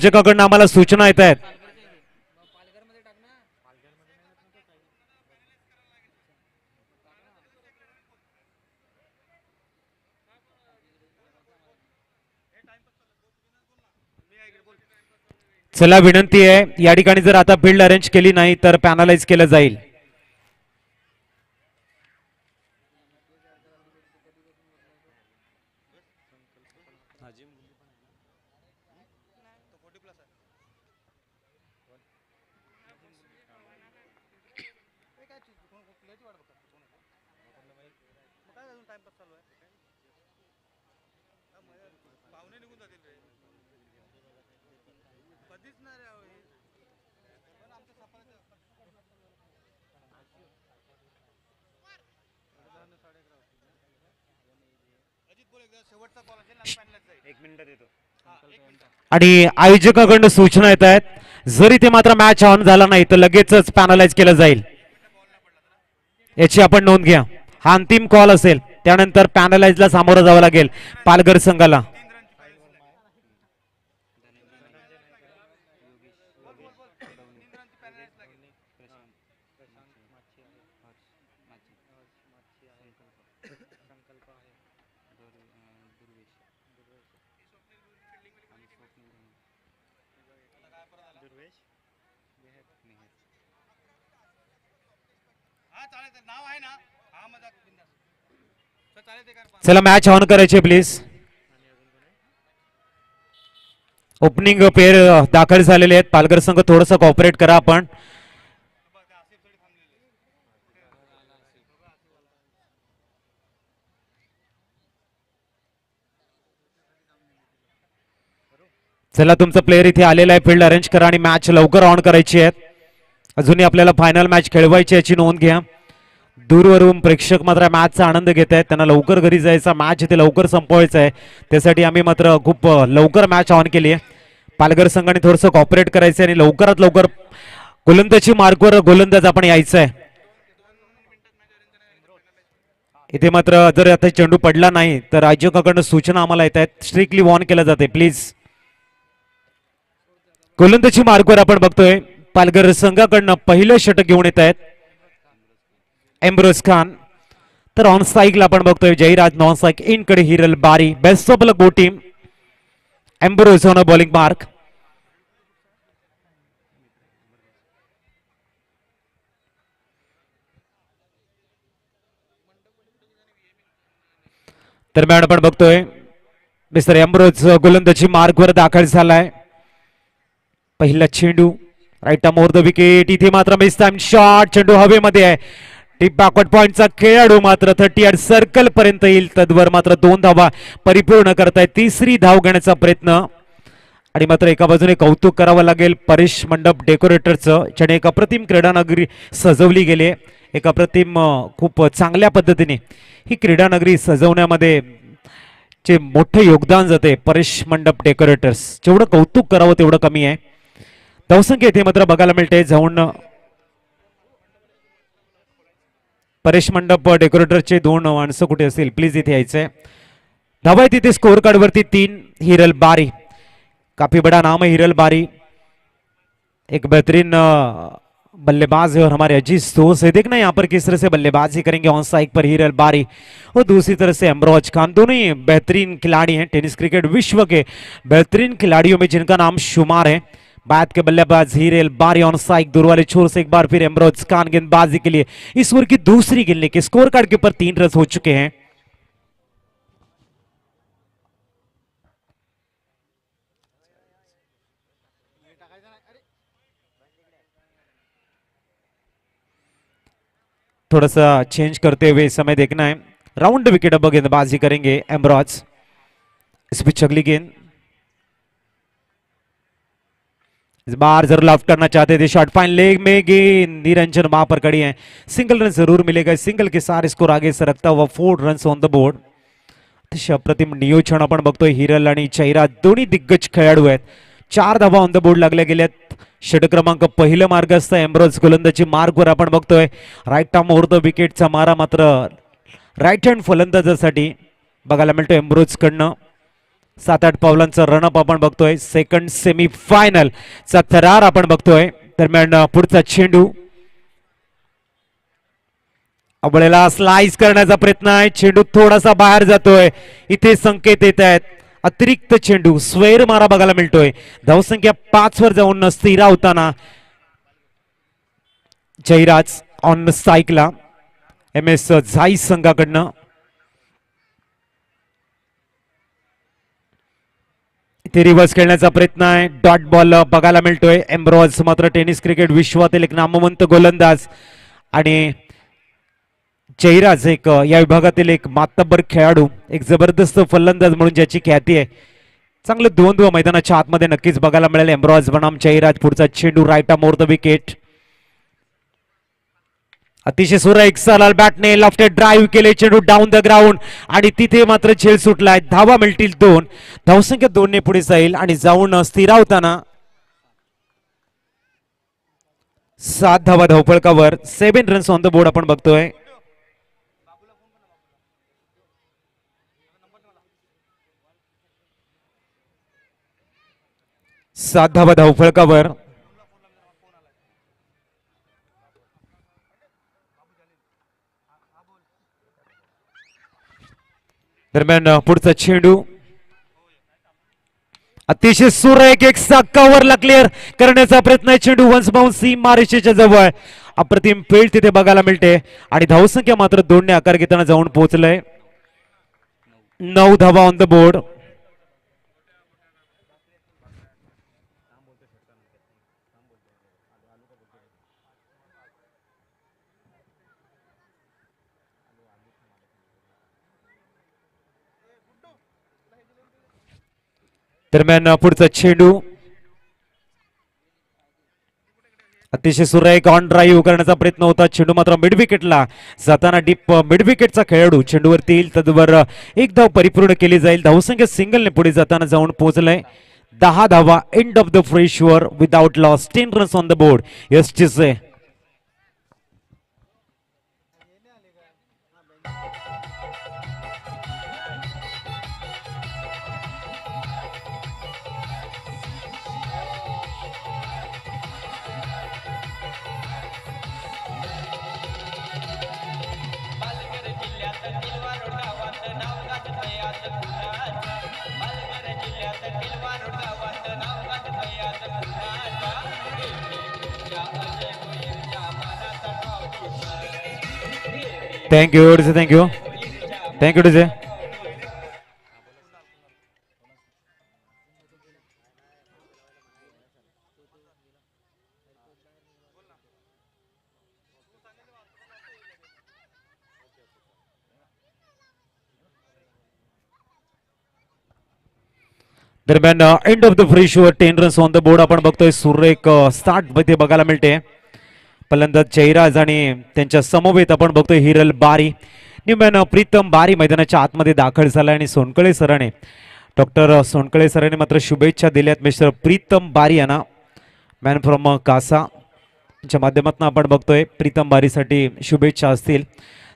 आयोजकाकडून आम्हाला सूचना येत आहेत. चला विनंती आहे या ठिकाणी जर आता फील्ड अरेंज केली नाही तर पॅनलाइज केलं जाईल. आणि आयोजकाकडून सूचना येत आहेत जर इथे मात्र मॅच ऑन झाला नाही तर लगेचच पॅनलाइज केलं जाईल. याची आपण नोंद घ्या. हा अंतिम कॉल असेल त्यानंतर पॅनलाइजला सामोरं जावं लागेल पालघर संघाला. चला मॅच ऑन करायचे प्लीज. ओपनिंग पेअर दाखल झालेले आहेत. पालघर संघ थोडंसं कॉपरेट करा आपण. चला तुमचं प्लेअर इथे आलेला आहे. फील्ड अरेंज करा आणि मॅच लवकर ऑन करायची आहे. अजूनही आपल्याला फायनल मॅच खेळवायची याची नोंद घ्या. दूरवरून प्रेक्षक मात्र मॅचचा आनंद घेत आहेत. त्यांना लवकर घरी जायचा, मॅच इथे लवकर संपवायचं आहे. त्यासाठी आम्ही मात्र खूप लवकर मॅच ऑन केली आहे. पालघर संघाने थोडंसं कॉपरेट करायचं आणि लवकरात लवकर गोलंदाजी मार्गवर गोलंदाज आपण यायचं आहे. इथे मात्र जर आता चेंडू पडला नाही तर आयोजकाकडून सूचना आम्हाला येत आहेत. स्ट्रिक्टली वॉर्न केलं जाते प्लीज. गोलंदाजी मार्गवर आपण बघतोय पालघर संघाकडनं पहिलं षटक घेऊन येत आहेत एम्ब्रोज खान. तर ऑन स्ट्राईकला आपण बघतोय जयराज, नॉन स्ट्राईक इन कडे हिरल बारी. Best of luck go team. Ambrose on a bowling mark. दरम्यान आपण बघतोय मिस्टर एम्ब्रोज गोलंदाजी मार्गवर दाखल झालाय. पहिला चेंडू राईट मोर द विकेट. इथे मात्र मिस टाइम शॉट. चेंडू हवेमध्ये आहे. टीप बॅकवर्ड पॉइंटचा खेळाडू मात्र 38 सर्कल पर्यंत येईल. तद्वर मात्र 2 धावा परिपूर्ण करताय. तिसरी धाव घेण्याचा प्रयत्न. आणि मात्र एका बाजूने कौतुक करावं लागेल परेश मंडप डेकोरेटरचं. ज्याने एक अप्रतिम क्रीडानगरी सजवली गेली. एक अप्रतिम खूप चांगल्या पद्धतीने ही क्रीडानगरी सजवण्यामध्ये जे मोठं योगदान जाते परेश मंडप डेकोरेटर्स. जेवढं कौतुक करावं तेवढं कमी आहे. धावसंख्या इथे मात्र बघायला मिळते. जाऊन परेश मंडप डेकोरेटरचे 2 माणसं कुठे असतील प्लीज इथे यायचंय. धावा आहे तिथे स्कोर कार्ड वरती 3. हिरल बारी, काफी बड़ा नाम है हिरल बारी. एक बेहतरीन बल्लेबाज है और हमारे अजीज दोस्त है. देखना यहाँ पर किस तरह से बल्लेबाजी करेंगे ऑन स्ट्राइक पर हिरल बारी और दूसरी तरफ से एम्ब्रोज खान. दोनों ही बेहतरीन खिलाड़ी हैं. टेनिस क्रिकेट विश्व के बेहतरीन खिलाड़ियों में जिनका नाम शुमार है. बैट के बल्लेबाज हिरल बारी ऑन स्ट्राइक. दूर वाले छोर से एक बार फिर एम्ब्रोज खान गेंदबाजी के लिए इस ओवर की दूसरी गेंद लेके स्कोर कार्ड के ऊपर 3 रन हो चुके हैं. थोड़ा सा चेंज करते हुए समय देखना है. राउंड विकेट अब गेंदबाजी करेंगे एम्ब्रोज. इस पिच अगली गेंद. इस बार जरूर लॉफ्ट करना चाहते थे. शॉट फाइन लेग में गेंद. निरंजन वहां पर खड़ी है. सिंगल रन जरूर मिलेगा. सिंगल के साथ स्कोर आगे सरकता हुआ 4 रन ऑन द बोर्ड. अतिशय अप्रतिम नियोजन आपण बघतोय. हिरल आणि चैरा दोन्ही दिग्गज खेळाडू आहेत. 4 धावा ऑन द बोर्ड लागल्या गेल्यात. षटक क्रमांक पहिलं मार्ग असतं एम्ब्रोज गोलंदाजी मार्गवर आपण बघतोय. राईट आर्म ओव्हर द विकेटचा मारा मात्र राईट हँड फलंदाजासाठी बघायला मिळतो एम्ब्रोज कडनं. 7-8 पावलांचा रनअप आपण बघतोय. सेकंड सेमी फायनल चा थरार आपण बघतोय. दरम्यान पुढचा चेंडू अबळेला स्लाइस करण्याचा प्रयत्न आहे. चेंडू थोडासा बाहेर जातोय. इथे संकेत येत आहेत अतिरिक्त चेंडू स्वैर मारा बघायला मिळतोय. धावसंख्या 5 वर जाऊन स्थिरावताना जयराज ऑन स्ट्राईकला MS झाई संघाकडनं. इथे रिव्हर्स खेळण्याचा प्रयत्न आहे. डॉट बॉल बघायला मिळतोय. एम्ब्रॉज मात्र टेनिस क्रिकेट विश्वातील एक नामवंत गोलंदाज आणि जयराज एक या विभागातील एक मातब्बर खेळाडू, एक जबरदस्त फलंदाज म्हणून ज्याची ख्याती आहे. चांगलं द्वंद्व मैदानाच्या आतमध्ये नक्कीच बघायला मिळेल. एम्ब्रॉज बनाम जयराज. पुढचा चेंडू राईट मोर द विकेट. अतिशय सुरेख सरळ बॅटने लॉफ्टेड ड्राईव्ह केले. चेंडू डाऊन द ग्राउंड आणि तिथे मात्र झेल सुटलाय. धावा मिळतील 2. धावसंख्या 2 ने पुढे जाईल आणि जाऊन स्थिरावताना 7 धावा धावफलकावर. 7 रन्स ऑन द बोर्ड आपण बघतोय. सात धावा धावफलकावर. दरम्यान पुढचा चेंडू अतिशय सुरेख एक कव्हरला क्लिअर करण्याचा प्रयत्न. चेंडू वन्स बाउंस सीमा रेषेच्या जवळ. अप्रतिम फील्ड तिथे बघायला मिळते आणि धावसंख्या मात्र 2 ने आकार घेताना जाऊन पोहोचलंय. 9 धावा ऑन द बोर्ड. दरम्यान पुढचा चेंडू अतिशय सुरेख ऑन ड्राईव्ह करण्याचा प्रयत्न होता. चेंडू मात्र मिड विकेटला जाताना डीप मिड विकेटचा खेळाडू चेंडूवरती येईल. तद्वर एक धाव परिपूर्ण केली जाईल. धावसंख्या सिंगलने पुढे जाताना जाऊन पोहोचलंय. 10 धावा end of the first over without loss. 10 runs on the board. यशचे थँक्यू थँक्यू थँक्यू डीजे. दरम्यान end of the first over. 10 runs on the board आपण बघतोय. सुरेख स्टार्ट मध्ये बघायला मिळते. फलंदाज जयराज आणि त्यांच्या समवेत आपण बघतोय हिरल बारी. न्यूमॅन प्रीतम बारी मैदानाच्या आतमध्ये दाखल झाला आणि सोनकळे सरांनी डॉक्टर सोनकळे सरांनी मात्र शुभेच्छा दिल्यात मिस्टर प्रीतम बारी यांना. मॅन फ्रॉम कासा च्या माध्यमातून आपण बघतोय प्रीतम बारीसाठी शुभेच्छा असतील.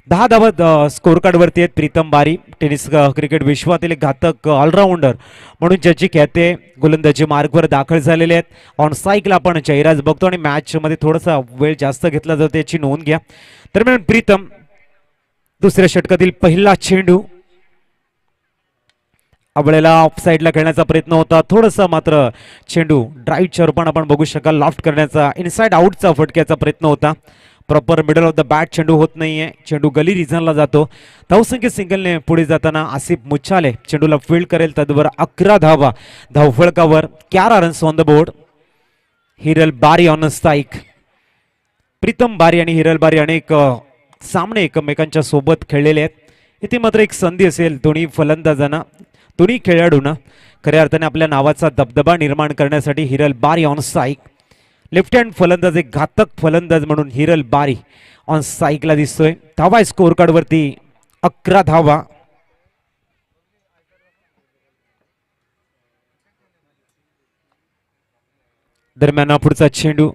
10 धावा स्कोर कार्ड वरती आहेत प्रीतम बारी. टेनिस क्रिकेट विश्वातील एक घातक ऑलराऊंडर म्हणून ज्याची ख्याती गोलंदाजी मार्गवर दाखल झालेले आहेत. ऑन स्ट्राईकला आपण जयराज बघतो आणि मॅच मध्ये थोडासा वेळ जास्त घेतला जातो याची नोंद घ्या. दरम्यान प्रीतम दुसऱ्या षटकातील पहिला चेंडू अबळेला ऑफ साईडला खेळण्याचा प्रयत्न होता. थोडासा मात्र चेंडू ड्राईव्हच्या रूपाने आपण बघू शकाल लॉफ्ट करण्याचा इनसाइड आउटचा फटक्याचा प्रयत्न होता. Proper middle of the bat चेंडू होत नाहीये. चेंडू गली रिझनला जातो. धावसंख्या सिंगलने पुढे जाताना आसिफ मुच्छाले चेंडूला फील्ड करेल. तद्वर 11 धावा धावफलकावर. 11 runs on the board. Hiral बारी ऑन स्ट्राईक. प्रीतम बारी आणि हिरल बारी अनेक सामने एकमेकांच्या सोबत खेळलेले आहेत. इथे मात्र एक संधी असेल दोन्ही फलंदाजांना दोन्ही खेळाडूंना खऱ्या अर्थाने आपल्या नावाचा दबदबा निर्माण करण्यासाठी. हिरल बारी ऑन स्ट्राईक. लेफ्ट हँड फलंदाज एक घातक फलंदाज म्हणून हिरल बारी ऑन स्ट्राईकला दिसतोय. धावा स्कोर कार्ड वरती 11 धावा. दरम्यान पुढचा चेंडू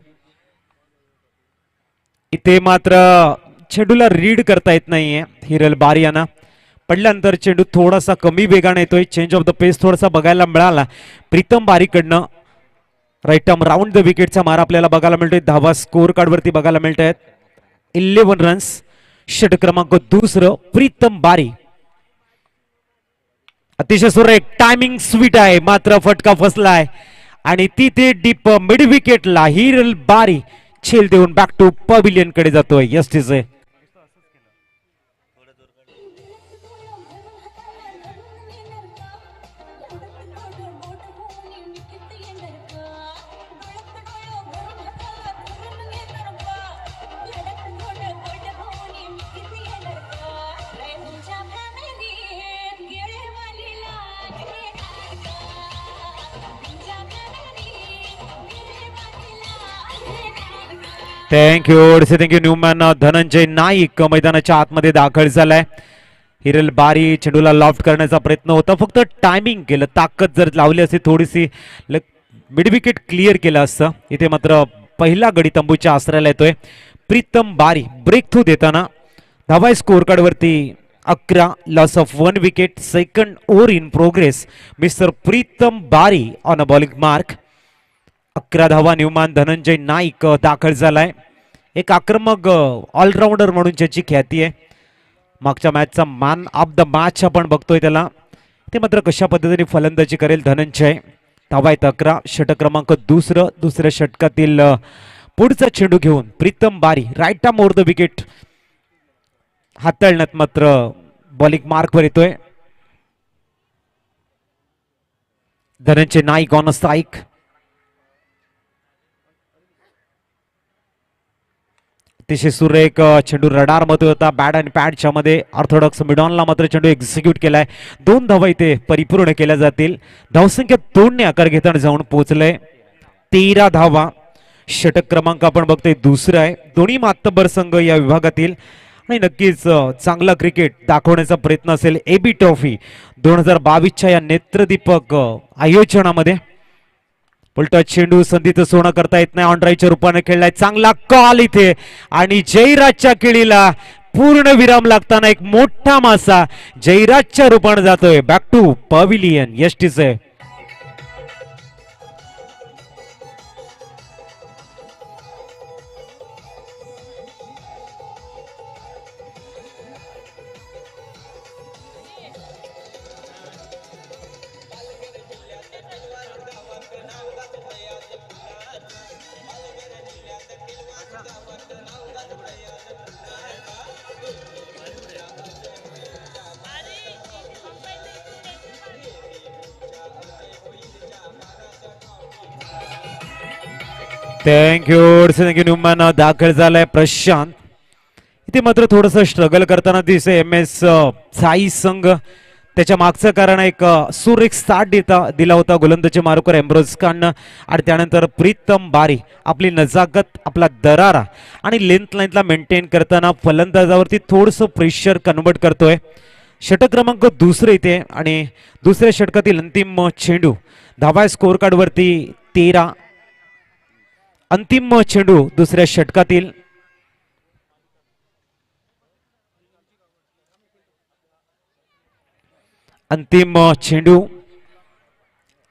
इथे मात्र चेंडूला रीड करता येत नाहीये हिरल बारी यांना. पडल्यानंतर चेंडू थोडासा कमी वेगाने येतोय. चेंज ऑफ द पेस थोडासा बघायला मिळाला प्रीतम बारीकडनं. राईट आर्म राऊंड द विकेटचा मार आपल्याला बघायला मिळतोय. धावा स्कोर कार्ड वरती बघायला मिळत आहेत. 11 रन्स. षटक क्रमांक दुसरं प्रीतम बारी. अतिशय सुरेख टायमिंग स्वीट आहे मात्र फटका फसलाय आणि तिथे डीप मिड विकेटला हिरल बारी छेल देऊन बॅक टू पविलियन कडे जातोय. यस्टीचे थँक्यू न्यूमॅन. धनंजय नाईक मैदानाच्या आतमध्ये दाखल झालाय. हिरल बारी चेंडूला लॉफ्ट करण्याचा प्रयत्न होता फक्त टायमिंग केलं. ताकद जर लावली असती थोडीशी मिड विकेट क्लिअर केलं असतं. इथे मात्र पहिला गडी तंबूच्या आसऱ्याला येतोय. प्रीतम बारी ब्रेक थ्रू देताना धावा स्कोर कार्ड वरती 11. Loss of 1 wicket. Second over in progress. Mister Pritam बारी ऑन अ बॉलिंग मार्क. 11 धावा. न्यूमॅन धनंजय नाईक दाखल झालाय. एक आक्रमक ऑलराऊंडर म्हणून ज्याची ख्याती आहे. मागच्या मॅचचा मॅन ऑफ द मॅच आपण बघतोय त्याला. ते मात्र कशा पद्धतीने फलंदाजी करेल धनंजय. धावा आहेत 11. षटक क्रमांक दुसरं. दुसऱ्या षटकातील पुढचा चेंडू घेऊन Pritam Bari right arm over the wicket हाताळण्यात मात्र बॉलिंग मार्कवर येतोय. Dhananjay Naik on a strike. अतिशय सुरेख चेंडू रडार मध्ये होता. बॅट आणि पॅडच्या मध्ये ऑर्थोडॉक्स मिडॉनला मात्र चेंडू एक्झिक्यूट केलाय. 2 धावा इथे परिपूर्ण केल्या जातील. धावसंख्या 2 ने आकार घेताना जाऊन पोहोचलंय. 13 धावा. षटक क्रमांक आपण बघतोय दुसरा आहे. दोन्ही मातब्बर संघ या विभागातील आणि नक्कीच चांगला क्रिकेट दाखवण्याचा प्रयत्न असेल एबी ट्रॉफी 2022च्या या नेत्रदीपक आयोजनामध्ये. उलटा चेंडू संधीचं सोनं करता येत नाही. ऑन ड्राईव्हच्या रूपाने खेळलाय. चांगला कॉल इथे आणि जयराजच्या केळीला पूर्ण विराम लागताना एक मोठा मासा जयराजच्या रूपाने जातोय बॅक टू पविलियन. यष्टीचे थँक्यू न्यूमॅन. दाखल झालाय प्रशांत. इथे मात्र थोडस स्ट्रगल करताना दिसे एम एस साई संघ. त्याच्या मागचं कारण एक सुरेख स्टार्ट दिला होता गोलंदाजी मारुकर एम्ब्रोज खान आणि त्यानंतर प्रीतम बारी आपली नजाकत आपला दरारा आणि लेंथ लाईनला मेंटेन करताना फलंदाजावरती थोडंसं प्रेशर कन्वर्ट करतोय. षटक क्रमांक दुसरे इथे आणि दुसऱ्या षटकातील अंतिम चेंडू. धावा स्कोर कार्ड वरती 13. अंतिम चेंडू दुसऱ्या षटकातील. अंतिम चेंडू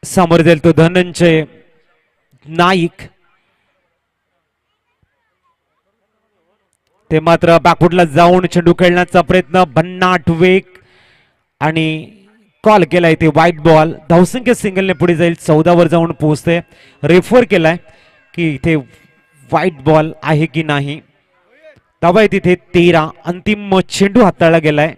समोर जाईल तो धनंजय नाईक. ते मात्र बॅकफुटला जाऊन चेंडू खेळण्याचा प्रयत्न. भन्नाट वेग आणि कॉल केलाय ते व्हाईट बॉल. धावसंख्या सिंगलने पुढे जाईल. 14 वर जाऊन पोहोचते. रेफर केलाय की इथे व्हाईट बॉल आहे की नाही. धावा आहे तिथे 13. अंतिम चेंडू हाताळला गेलाय.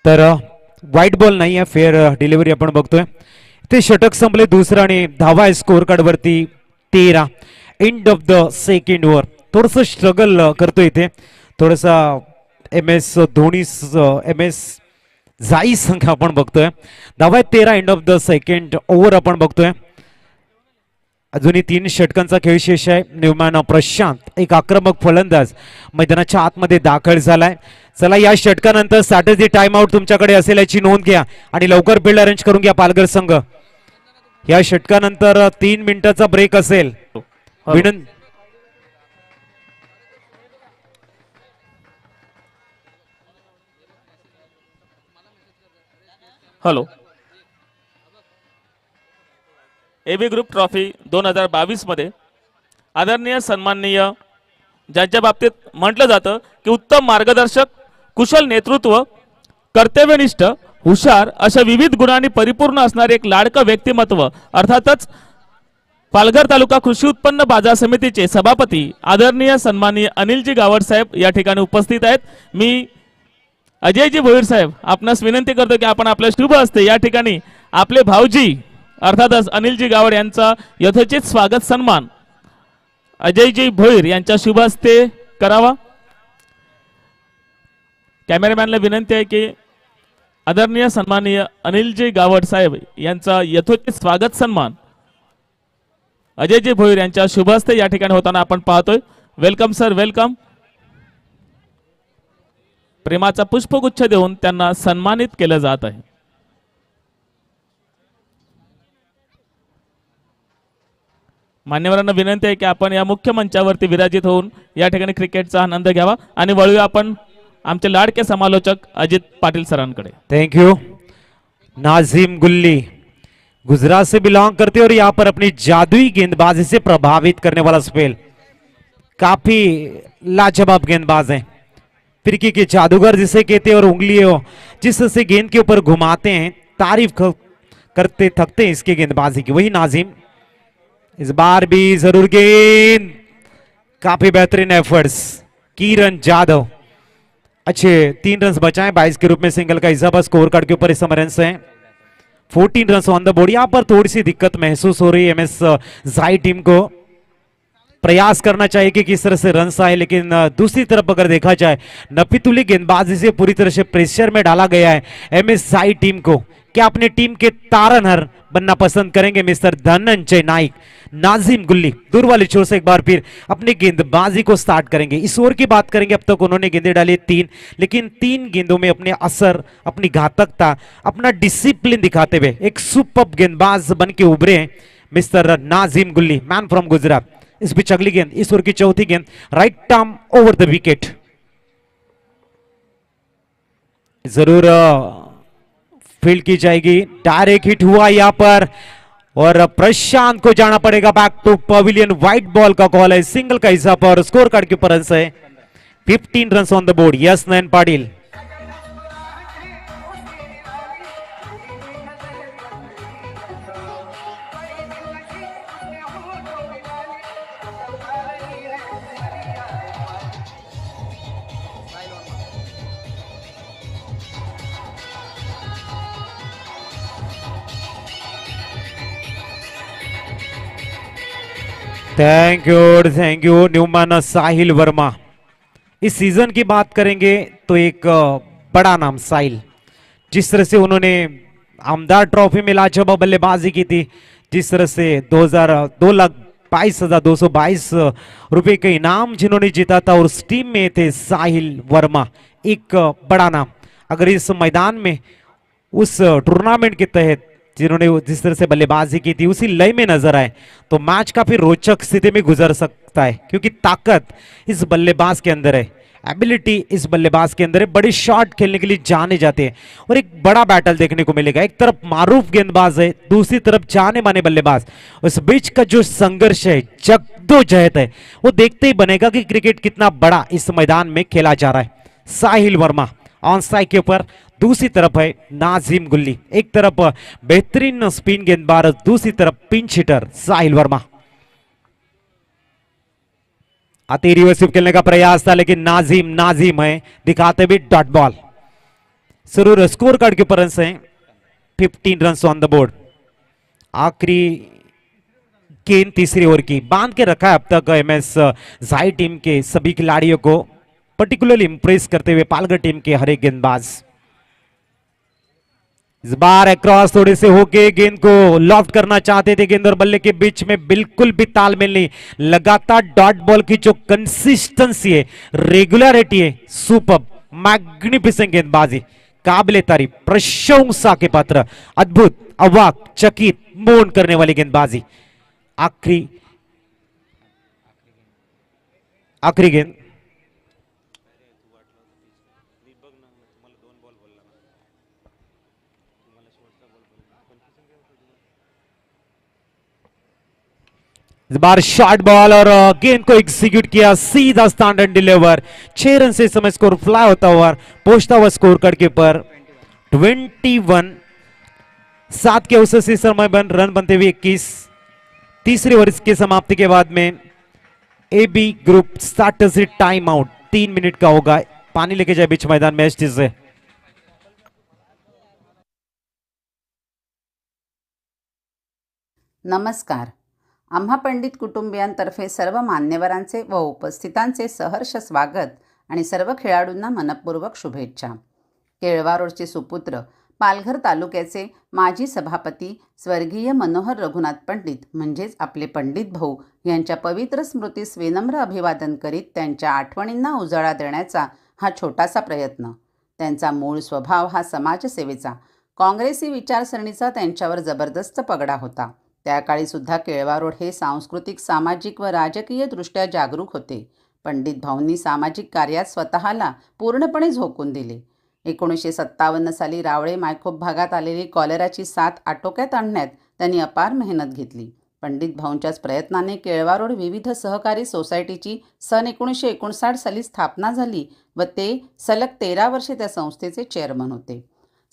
तर व्हाईट बॉल नाही आहे, फेअर डिलिव्हरी आपण बघतोय. ते षटक संपले दुसरा आणि धावा आहे स्कोर कार्ड वरती 13. End of the second over. थोडस स्ट्रगल करतोय इथे, थोडासा M S Dhoni M S जाई संघ आपण बघतोय. धावा आहे 13. End of the second over आपण बघतोय. अजूनही 3 षटकांचा खेळ शेष आहे. निर्माण प्रशांत एक आक्रमक फलंदाज मैदानाच्या आतमध्ये दाखल झालाय. चला या षटकानंतर सॅटर्डे टाइम आउट तुमच्याकडे असेल याची नोंद घ्या आणि लवकर फील्ड अरेंज करून घ्या पालघर संघ. या षटकानंतर 3 मिनिटाचा ब्रेक असेल. विनंती. हॅलो. एबी ग्रुप ट्रॉफी 2022 मध्ये आदरणीय सन्माननीय ज्यांच्या बाबतीत म्हटलं जातं की उत्तम मार्गदर्शक, कुशल नेतृत्व, कर्तव्यनिष्ठ, हुशार अशा विविध गुणांनी परिपूर्ण असणारे एक लाडकं व्यक्तिमत्व अर्थातच पालघर तालुका कृषी उत्पन्न बाजार समितीचे सभापती आदरणीय सन्माननीय अनिलजी गावड साहेब या ठिकाणी उपस्थित आहेत. मी अजयजी भोईर साहेब आपणास विनंती करतो की आपण आपल्या शुभ हस्ते या ठिकाणी आपले भाऊजी अर्थातच अनिलजी गावड यांचा यथोचित स्वागत सन्मान अजयजी भोईर यांच्या शुभ हस्ते करावा. कॅमेरामॅनला विनंती आहे की आदरणीय सन्माननीय अनिलजी गावड साहेब यांचा यथोचित स्वागत सन्मान अजयजी भोईर यांच्या शुभ हस्ते या ठिकाणी होताना आपण पाहतोय. Welcome sir, welcome. प्रेमाचा पुष्पगुच्छ देऊन त्यांना सन्मानित केलं जात आहे. मान्यवरांना विनंती आहे की आपण या मुख्य मंचावरती विराजित होऊन या ठिकाणी क्रिकेटचा आनंद घ्यावा आणि वळूया आपण आमचे लाडके समालोचक अजित पाटील सरांकडे. Thank you. Nazim Gulli Gujarat say belong करते और यहाँ पर अपनी जादुई गेंदबाजी से प्रभावित करने वाला स्पेल. काफी लाजवाब गेंदबाज हैं, फिरकी के जादूगर जिसे कहते हैं और उंगलियों जिससे गेंद के ऊपर घुमाते हैं. तारीफ करते थकते हैं इसके गेंदबाजी की. वही नाजिम इस बार भी जरूर गेंद. काफी बेहतरीन एफर्ट्स. किरण जाधव अच्छे 3 रन बचाएं. 22 के रूप में सिंगल का इजाफा स्कोर कार्ड के ऊपर इस समय रन है. 14 रन ऑन द बोर्ड. यहाँ पर थोड़ी सी दिक्कत महसूस हो रही है एमएस जाई टीम को. प्रयास करना चाहिए कि किस तरह से रन आए, लेकिन दूसरी तरफ अगर देखा जाए नफीतुली गेंदबाजी से पूरी तरह से प्रेशर में डाला गया है एमएस जाई टीम को. क्या अपने टीम के तारनहार बनना पसंद करेंगे मिस्टर धनंजय नाइक? नाजिम गुल्ली दूर वाले छोर से एक बार फिर अपनी गेंदबाजी को स्टार्ट करेंगे. इस ओवर की बात करेंगे, अब तक उन्होंने गेंदें डाली 3, लेकिन 3 गेंदों में अपने असर, अपनी घातकता, अपना डिसिप्लिन दिखाते हुए एक सुपर्ब गेंदबाज बन के उभरे हैं mister Nazim Gulli, man from Gujarat. इस बीच अगली गेंद, इस ओवर की चौथी गेंद, right arm over the wicket. जरूर फील्ड की जाएगी. डायरेक्ट हिट हुआ यहां पर और प्रशांत को जाना पड़ेगा back to pavilion. White ball का कॉल है, सिंगल का इजाफा और स्कोर कार्ड के ऊपर रन है. 15 run on the board. Yes Nayan Patil. Thank you न्यूमैन साहिल वर्मा. इस सीजन की बात करेंगे तो एक बड़ा नाम साहिल. जिस तरह से उन्होंने आमदार ट्रॉफी में लाजवाब बल्लेबाजी की थी, जिस तरह से 2,22,222 रुपए का इनाम जिन्होंने जीता था और उस टीम में थे साहिल वर्मा, एक बड़ा नाम. अगर इस मैदान में उस टूर्नामेंट के तहत जिन्होंने जिस तरह से बल्लेबाजी की थी उसी लय में नजर आए तो मैच काफी रोचक स्थिति में गुजर सकता है, क्योंकि ताकत इस बल्लेबाज के अंदर है, एबिलिटी इस बल्लेबाज के अंदर है. बड़े शॉट खेलने के लिए जाने जाते हैं और एक बड़ा बैटल देखने को मिलेगा. एक तरफ मारूफ गेंदबाज है, दूसरी तरफ जाने माने बल्लेबाज. उस बीच का जो संघर्ष है, जद्दोजहद है, वो देखते ही बनेगा कि क्रिकेट कितना बड़ा इस मैदान में खेला जा रहा है. साहिल वर्मा ऑन स्ट्राइक के ऊपर, दूसरी तरफ है नाजिम गुल्ली. एक तरफ बेहतरीन स्पिन गेंदबाज, दूसरी तरफ पिंच हिटर साहिल वर्मा. आते रिवर्सिव खेलने का प्रयास था, लेकिन नाजिम है दिखाते हुए डॉट बॉल. जरूर स्कोर कार्ड के ऊपर रन है 15 रन ऑन द बोर्ड। आखिरी गेंद तीसरी ओवर की बांध के रखा है अब तक एमएस जाई टीम के सभी खिलाड़ियों को, पर्टिकुलरली इंप्रेस करते हुए पालघर टीम के हर एक गेंदबाज। इस बार अक्रॉस थोड़े से होके गेंद को लॉफ्ट करना चाहते थे, गेंद और बल्ले के बीच में बिल्कुल भी तालमेल नहीं। लगातार डॉट बॉल की जो कंसिस्टेंसी है, रेगुलरिटी है, सुपर मैग्निफिसेंट गेंदबाजी, काबिले तारीफ, प्रशंसा के पात्र, अद्भुत, अवाक, चकित, मौन करने वाली गेंदबाजी। आखिरी गेंद इस बार शॉर्ट बॉल और गेंद को एग्जीक्यूट किया, सीधा स्टैंडर्ड डिलीवर। 6 रन से समय स्कोर फ्लाई होता हुआ पहुंचता हुआ स्कोर कार्ड के ऊपर 21। 7 के अवसर से समय रन बनते हुए 21। तीसरे ओवर की समाप्ति के बाद में AB group starters time out 3 minute का होगा। पानी लेके जाए बीच मैदान में से। नमस्कार। आम्हा पंडित कुटुंबियांतर्फे सर्व मान्यवरांचे व उपस्थितांचे सहर्ष स्वागत आणि सर्व खेळाडूंना मनपूर्वक शुभेच्छा। केळवा रोडचे सुपुत्र, पालघर तालुक्याचे माजी सभापती स्वर्गीय मनोहर रघुनाथ पंडित म्हणजेच आपले पंडित भाऊ यांच्या पवित्र स्मृतीस विनम्र अभिवादन करीत त्यांच्या आठवणींना उजाळा देण्याचा हा छोटासा प्रयत्न। त्यांचा मूळ स्वभाव हा समाजसेवेचा, काँग्रेसी विचारसरणीचा त्यांच्यावर जबरदस्त पगडा होता। त्या काळी सुद्धा केळवा रोड हे सांस्कृतिक, सामाजिक व राजकीय दृष्ट्या जागरूक होते। पंडित भाऊंनी सामाजिक कार्यात स्वतःला पूर्णपणे झोकून दिले। 1957 साली रावळे मायखोप भागात आलेली कॉलेराची साथ आटोक्यात आणण्यात त्यांनी अपार मेहनत घेतली। पंडित भाऊंच्याच प्रयत्नाने केळवा रोड विविध सहकारी सोसायटीची सन 1959 साली स्थापना झाली व ते सलग 13 वर्षे त्या संस्थेचे चेअरमन होते।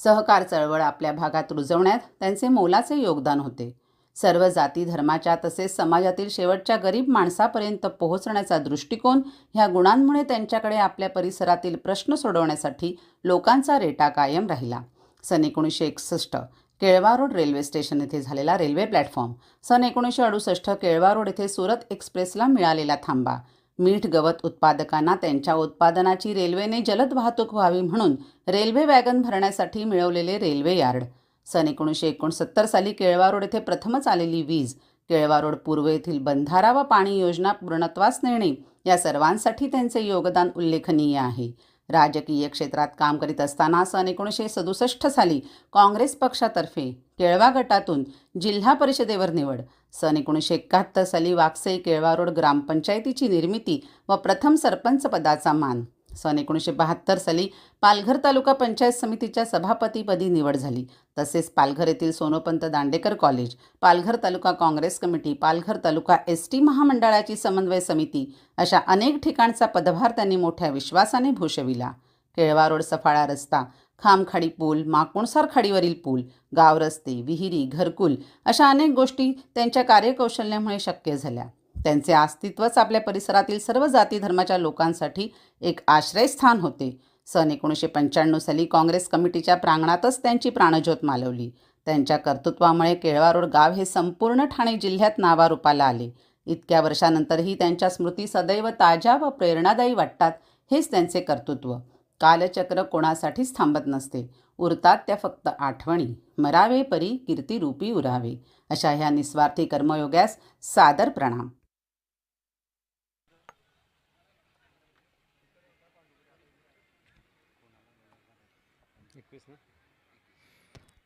सहकार चळवळ आपल्या भागात रुजवण्यात त्यांचे मोलाचे योगदान होते। सर्व जाती धर्माच्या तसेच समाजातील शेवटच्या गरीब माणसापर्यंत पोहोचण्याचा दृष्टिकोन ह्या गुणांमुळे त्यांच्याकडे आपल्या परिसरातील प्रश्न सोडवण्यासाठी लोकांचा रेटा कायम राहिला। सन 1961 केळवा रोड रेल्वे स्टेशन येथे झालेला रेल्वे प्लॅटफॉर्म, सन 1968 केळवा रोड येथे सुरत एक्सप्रेसला मिळालेला थांबा, मीठ गवत उत्पादकांना त्यांच्या उत्पादनाची रेल्वेने जलद वाहतूक व्हावी म्हणून रेल्वे वॅगन भरण्यासाठी मिळवलेले रेल्वे यार्ड, सन 1969 साली केळवा रोड येथे प्रथमच आलेली वीज, केळवा रोड पूर्व येथील बंधारा व पाणी योजना पूर्णत्वास नेणे, या सर्वांसाठी त्यांचे योगदान उल्लेखनीय आहे। राजकीय क्षेत्रात काम करीत असताना सन 1967 साली काँग्रेस पक्षातर्फे केळवा गटातून जिल्हा परिषदेवर निवड, सन 1971 साली वाकसई केळवा रोड ग्रामपंचायतीची निर्मिती व प्रथम सरपंच पदाचा मान, सन 1972 साली पालघर तालुका पंचायत समितीच्या सभापतीपदी निवड झाली। तसेच पालघर येथील सोनोपंत दांडेकर कॉलेज, पालघर तालुका काँग्रेस कमिटी, पालघर तालुका एसटी महामंडळाची समन्वय समिती अशा अनेक ठिकाणचा पदभार त्यांनी मोठ्या विश्वासाने भूषविला। केळवा रोड सफाळा रस्ता, खामखाडी पूल, माकुणसार खाडीवरील पूल, गाव रस्ते, विहिरी, घरकुल अशा अनेक गोष्टी त्यांच्या कार्यकौशल्यामुळे शक्य झाल्या। त्यांचे अस्तित्वच आपल्या परिसरातील सर्व जाती धर्माच्या लोकांसाठी एक आश्रयस्थान होते। सन 1995 साली काँग्रेस कमिटीच्या प्रांगणातच त्यांची प्राणज्योत मालवली। त्यांच्या कर्तृत्वामुळे केळवा रोड गाव हे संपूर्ण ठाणे जिल्ह्यात नावारूपाला आले। इतक्या वर्षानंतरही त्यांच्या स्मृती सदैव ताज्या व प्रेरणादायी वाटतात, हेच त्यांचे कर्तृत्व। कालचक्र कोणासाठीच थांबत नसते, उरतात त्या फक्त आठवणी, मरावे परी कीर्तिरूपी उरावे, अशा ह्या निस्वार्थी कर्मयोग्यास सादर प्रणाम।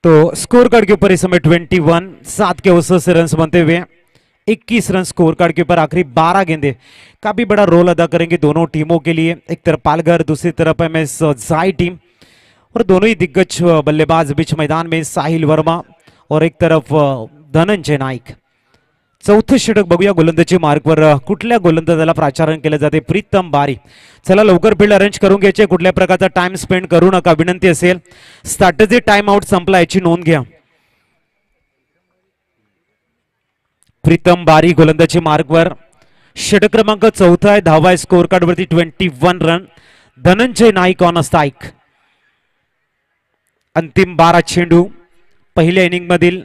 तो स्कोर कार्ड के ऊपर इस समय 21, 7 के अवसर से रन बनते हुए 21 रन स्कोर कार्ड के ऊपर। आखिरी 12 गेंदे काफी बड़ा रोल अदा करेंगे दोनों टीमों के लिए। एक तरफ पालघर, दूसरी तरफ एमएस जाई टीम, और दोनों ही दिग्गज बल्लेबाज बीच मैदान में साहिल वर्मा और एक तरफ धनंजय नाईक। चौथं षटक बघूया गोलंदाजी मार्कवर कुठल्या गोलंदाजाला प्राचारण केलं जाते, प्रीतम बारी। चला लवकर फील्ड अरेंज करून घ्यायचे, कुठल्या प्रकारचा टाइम स्पेंड करू नका, विनंती असेल। स्ट्रॅटेजी टाइम आउट संपला, याची नोंद घ्या। प्रीतम बारी गोलंदाजी मार्कवर, षटक क्रमांक 4 आहे, 10 स्कोर कार्ड वरती 21 run. Dhananjay Naik on strike. अंतिम 12 चेंडू पहिल्या इनिंग मधील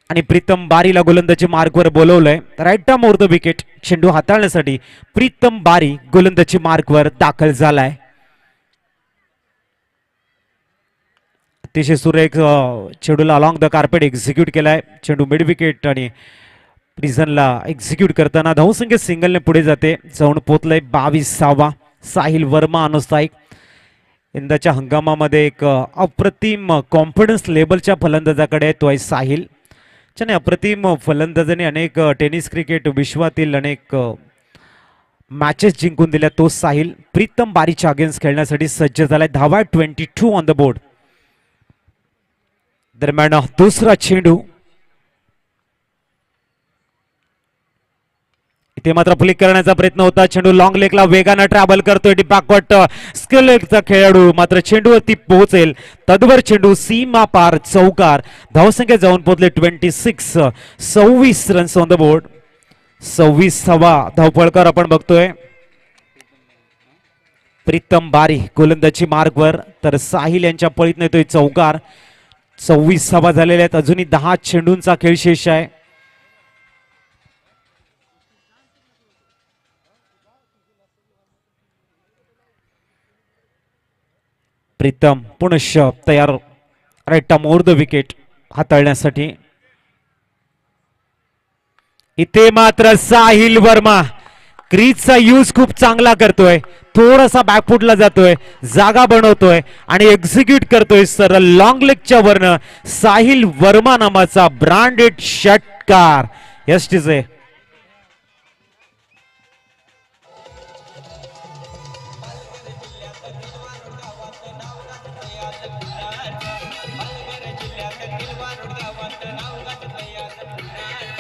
आणि प्रीतम बारीला गोलंदाजी मार्कवर बोलवलंय. Right arm over the wicket चेंडू हाताळण्यासाठी प्रीतम बारी गोलंदाजी मार्कवर दाखल झालाय. अतिशय सुरेख चेंडूला अलॉंग द कार्पेट एक्झिक्यूट केलाय. चेंडू मिड विकेट आणि प्रिझनला एक्झिक्यूट करताना धावसंख्या सिंगलने पुढे जाते. जाऊन पोचलंय 22वा. साहिल वर्मा अनुस्थायिक. यंदाच्या हंगामामध्ये एक अप्रतिम कॉन्फिडन्स लेवलच्या फलंदाजाकडे तो आहे साहिल. त्याने अप्रतिम फलंदाजाने अनेक टेनिस क्रिकेट विश्वातील अनेक मॅचेस जिंकून दिल्या. तो साहिल प्रीतम बारीच्या अगेन्स्ट खेळण्यासाठी सज्ज झालाय. धावा 22 ऑन द बोर्ड. दरम्यान दुसरा चेंडू इथे मात्र फ्लिक करण्याचा प्रयत्न होता. चेंडू लॉंग लेगला वेगानं ट्रॅव्हल करतोय. बॅकवर्ड स्किल लेगचा खेळाडू मात्र चेंडूवरती पोहोचेल. तद्वर चेंडू सीमा पार चौकार. धावसंख्या जाऊन पोहोचले 26 रन्स ऑन द बोर्ड. 26वा धावफळकर आपण बघतोय. प्रीतम बारी गोलंदाजी मार्कवर तर साहिल यांच्या पळीत नेतोय चौकार. 26 धावा झालेल्या आहेत. अजूनही 10 चेंडूंचा खेळ शेष आहे. प्रीतम पुनश्च तयार right arm over the wicket हाताळण्यासाठी. इथे मात्र साहिल वर्मा क्रीजचा यूज खूप चांगला करतोय. थोडासा बॅकफुटला जातोय, जागा बनवतोय आणि एक्झिक्यूट करतोय सरळ लॉंग लेगच्या वरनं. साहिल वर्मा नामाचा ब्रँडेड षटकार. यष्टीचे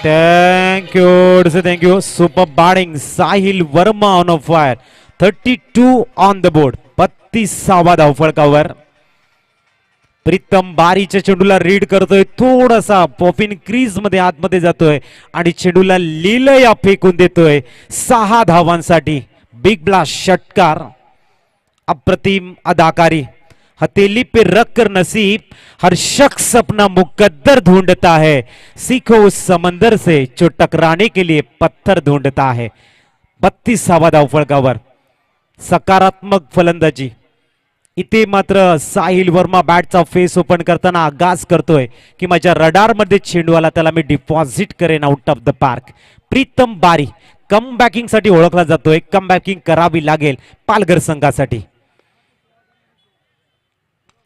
thank you. Super batting Sahil Verma on off fire. 32 on the board. 32वा धावफळकावर. प्रीतम बारीच्या चेंडूला रीड करतोय. थोडासा पॉपिन क्रीज मध्ये आतमध्ये जातोय आणि चेंडूला लिलया फेकून देतोय. 6 धावांसाठी बिग ब्लास्ट षटकार. अप्रतिम अदाकारी. हथेली पे रख कर नसीब हर शख्स अपना मुकद्दर ढूंढता है. सीखो उस समंदर से जो टकराने के लिए पत्थर ढूंढता है. 32वा धावफळकावर. सकारात्मक फलंदाजी. इथे मात्र साहिल वर्मा बॅटचा फेस ओपन करताना आगास करतोय की माझ्या रडार मध्ये चेंडू आला त्याला मी डिपॉझिट करेन out of the park. Pritam बारी कम बॅकिंग साठी ओळखला जातोय. कम बॅकिंग करावी लागेल पालघर संघासाठी.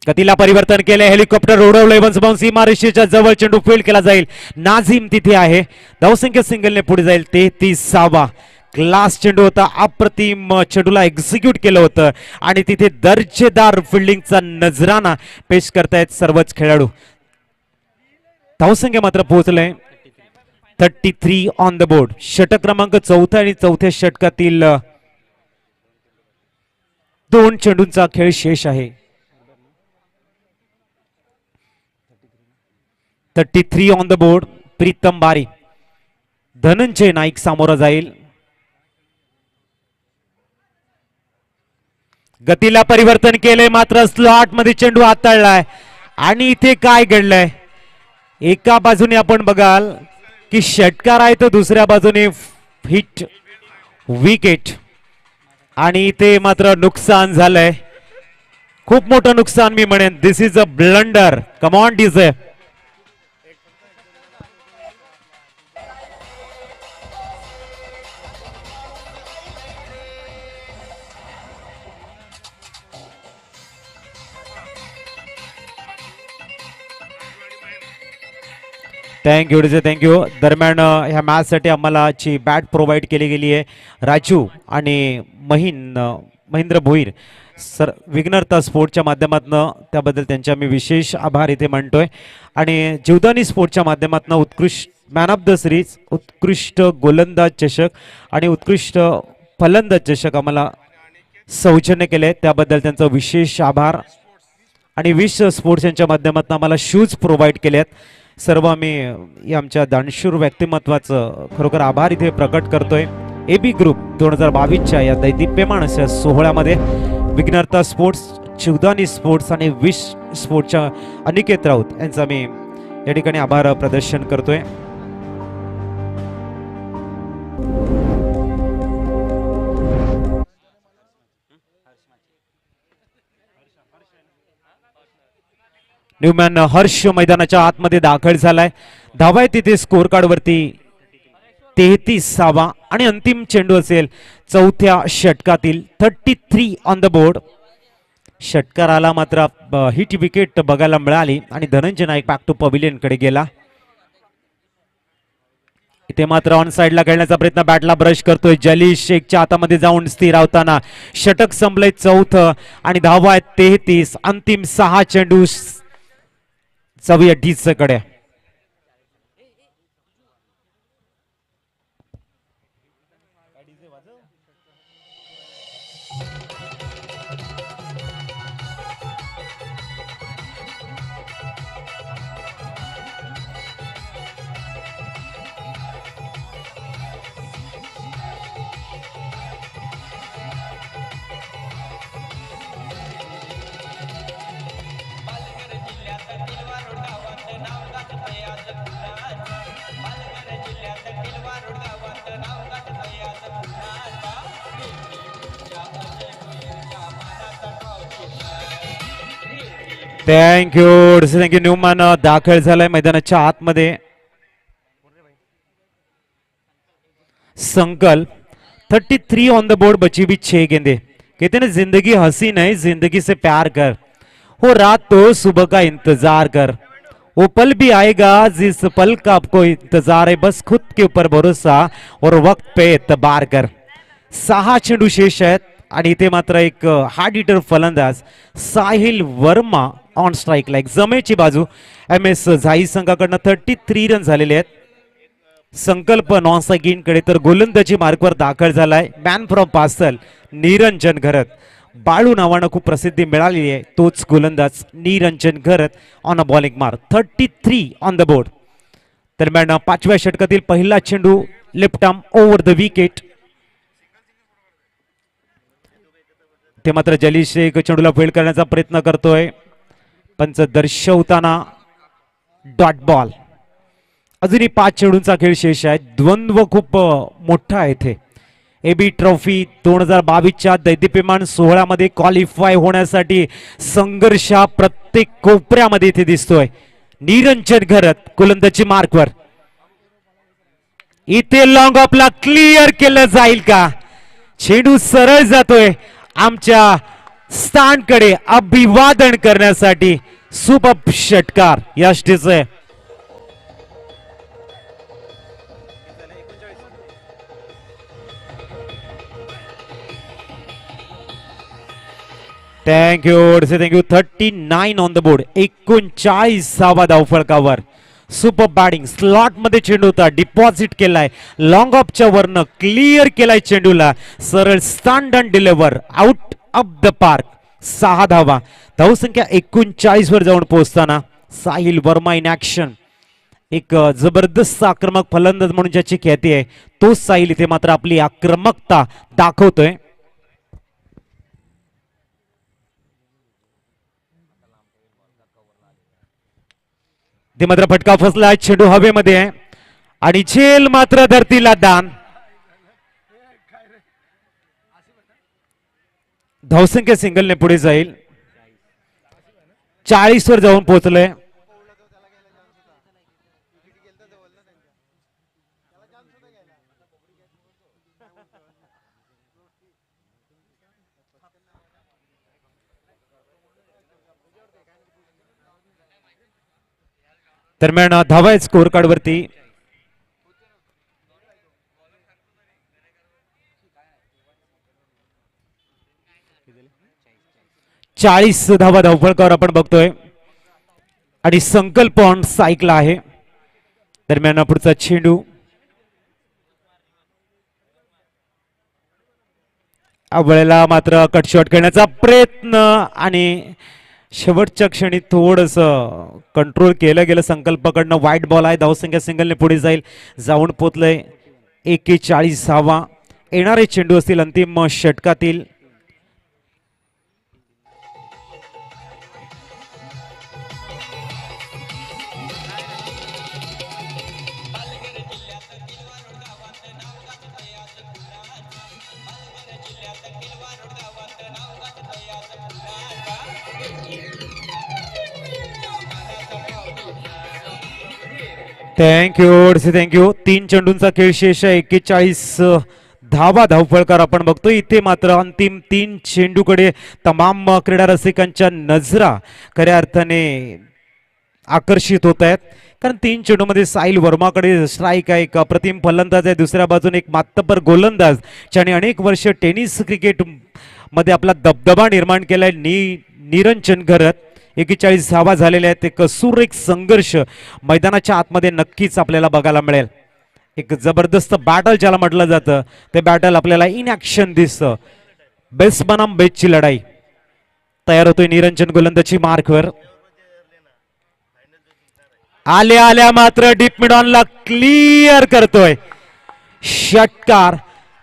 गतीला परिवर्तन केले. हेलिकॉप्टर उडवलंय. वन्स बाउन्स सीमारेषेच्या जवळ चेंडू फील्ड केला जाईल. नाझीम तिथे आहे. धावसंख्या सिंगलने पुढे जाईल. 33वा. क्लास चेंडू होता. अप्रतिम चेंडूला एक्झिक्यूट केलं होतं आणि तिथे दर्जेदार फिल्डिंगचा नजराना पेश करतायत सर्वच खेळाडू. धावसंख्या मात्र पोहोचलंय 33 ऑन द बोर्ड. षटक क्रमांक 4 आणि 4थ्या षटकातील 2 चेंडूंचा खेळ शेष आहे. 33 ऑन द बोर्ड. प्रीतम बारी. धनंजय नाईक सामोरा जाईल. गतीला परिवर्तन केले मात्र स्लॉट मध्ये चेंडू हाताळलाय आणि इथे काय घडलंय. एका बाजूने आपण बघाल की षटकार आहे तर दुसऱ्या बाजूने हिट विकेट आणि इथे मात्र नुकसान झालंय. खूप मोठं नुकसान मी म्हणेन. This is a blunder. Come on DJ. Thank you. दरम्यान ह्या मॅच साठी आम्हाला बॅट प्रोव्हाइड केली गेली आहे राजू आणि महेंद्र भोईर सर विघ्नरता स्पोर्टच्या माध्यमातून. त्याबद्दल त्यांचे आम्ही विशेष आभार इथे मानतोय. आणि जीवदानी स्पोर्टच्या माध्यमातून उत्कृष्ट मॅन ऑफ द सिरीज, उत्कृष्ट गोलंदाज चषक आणि उत्कृष्ट फलंदाज चषक आम्हाला सौजन्य केले. त्याबद्दल त्यांचा विशेष आभार. आणि विश स्पोर्ट्स यांच्या माध्यमातून आम्हाला शूज प्रोव्हाइड केलेत. सर्व आम्ही आमच्या दानशूर व्यक्तिमत्वाचं खरोखर आभार इथे प्रकट करतोय. AB ग्रुप 2022च्या या दैदिप्यमान अशा सोहळ्यामध्ये विघ्नहर्ता स्पोर्ट्स चिवदानी स्पोर्ट्स आणि विश स्पोर्ट्सच्या अनिकेत राऊत यांचा मी या ठिकाणी आभार प्रदर्शन करतोय. न्यूमॅन हर्ष मैदानाच्या आतमध्ये दाखल झालाय. धावा आहे तिथे स्कोर कार्ड वरती 33 आणि अंतिम चेंडू असेल चौथ्या षटकातील 33 ऑन द बोर्ड. षटकाराला मात्र हिट विकेट बघायला मिळाली आणि Dhananjay Naik back to pavilion कडे गेला. इथे मात्र ऑन साइडला खेळण्याचा प्रयत्न बॅटला ब्रश करतोय जलीश शेखच्या हातामध्ये जाऊन स्थिरावताना षटक संपलंय चौथं आणि धावा आहेत 33. अंतिम 6 चेंडू 24 कडे. थँक्यू न्यूमॅन दाखल झालाय मैदानाच्या आतमध्ये. संकल्प 33 ऑन द बोर्ड. बची भी 6 गेंदे. कहते हैं जिंदगी हंसी नहीं जिंदगी से प्यार कर. हो रात तो सुबह का इंतजार कर. वो पल भी आएगा जिस पल का आपको इंतजार है. बस खुद के ऊपर भरोसा और वक्त पे एतबार कर. 6 चेंडू शेष आहेत आणि इथे मात्र एक हार्ड हिटर फलंदाज Sahil Verma on strike like. जमेची बाजू एम एस झाई संघाकडनं 33 रन झालेले आहेत. संकल्प नॉन स्ट्राईक कडे तर गोलंदाजी मार्कवर दाखल झालाय मॅन फ्रॉम पासल निरंजन घरत. बाळू नावानं खूप प्रसिद्धी मिळालेली आहे तोच गोलंदाज Niranjan Gharat on a bowling mark. 33 on the board. दरम्यान 5व्या षटकातील पहिला चेंडू left arm over the wicket. ते मात्र जलीश एक चेंडूला फेल करण्याचा प्रयत्न करतोय. पंच दर्शवताना डॉट बॉल. अजूनही 5 चेंडूंचा खेळ शेष आहे. द्वंद्व खूप मोठा आहे इथे. एबी ट्रॉफी 2022च्या दैदिप्यमान सोहळ्यामध्ये क्वालिफाय होण्यासाठी संघर्ष प्रत्येक कोपऱ्यामध्ये इथे दिसतोय. निरंजन घरत गोलंदाजी मार्कवर. इथे लॉंग ऑफला क्लिअर केलं जाईल का. चेंडू सरळ जातोय आमच्या स्थानकडे अभिवादन करण्यासाठी. सुपर षटकार यष्टीचे. Thank you 39 on the board. 39वा धावफलकावर. Super batting. स्लॉट मध्ये चेंडू होता डिपॉझिट केलाय लॉंग ऑफच्या वरनं क्लिअर केलाय चेंडूला. सरळ stand and deliver out of the park. 6 धावा. धावसंख्या 39 वर जाऊन पोहोचताना साहिल वर्मा इन ऍक्शन. एक जबरदस्त आक्रमक फलंदाज म्हणून ज्याची ख्याती आहे तो साहिल इथे मात्र आपली आक्रमकता दाखवतोय. ते मात्र फटका फसला. चेंडू हवेमध्ये आहे आणि झेल मात्र धरतीला दान. धावसंख्या सिंगलने पुढे जाईल. 40 वर जाऊन पोहोचलंय. दरम्यान धावा स्कोर कार्ड वरती 40 धावा धावफलकावर आपण बघतोय आणि संकल्प ऑन सायकल आहे. दरम्यान पुढचा चेंडू वेळेला मात्र कट शॉट खेळण्याचा प्रयत्न आणि शेवटच्या क्षणी थोडस कंट्रोल केलं गेलं संकल्पकडनं. वाईट बॉल आहे. धावसंख्या सिंगलने पुढे जाईल. जाऊन पोचलंय 41वा. येणारे चेंडू असतील अंतिम षटकातील थँक्यू. 3 चेंडूंचा खेळ शेष आहे. 41 धावा धावफळकार आपण बघतो. इथे मात्र अंतिम 3 चेंडूकडे तमाम क्रीडा रसिकांच्या नजरा खऱ्या अर्थाने आकर्षित होत आहेत. कारण 3 चेंडूमध्ये साहिल वर्माकडे स्ट्राईक आहे, एक अप्रतिम फलंदाज आहे, दुसऱ्या बाजूने एक मातब्बर गोलंदाज ज्याने अनेक वर्ष टेनिस क्रिकेट मध्ये आपला दबदबा निर्माण केलाय. निरंजन घरत 41 धावा झालेल्या आहेत. एक सुरेख संघर्ष मैदानाच्या आतमध्ये नक्कीच आपल्याला बघायला मिळेल. एक जबरदस्त बॅटल ज्याला म्हटलं जातं ते बॅटल आपल्याला इन ऍक्शन दिसतं. बेस्ट बनाम बेस्टची लढाई तयार होतोय. निरंजन गोलंदाजी मार्कवर आल्या आल्या मात्र डीप मिडॉनला क्लिअर करतोय. षटकार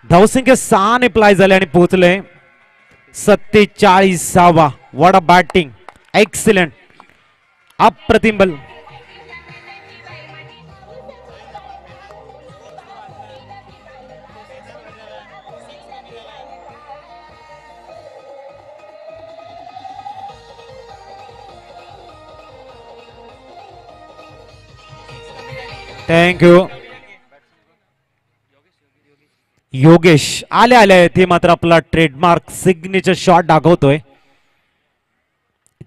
धावसंख्या 6 ने प्लाय झाले आणि पोहोचले 47. वॉट अ बॅटिंग, एक्सिलेंट, अप्रतिम बल. थँक्यू. योगेश आल्या आल्या ते मात्र आपला ट्रेडमार्क सिग्नेचर शॉट दाखवतोय.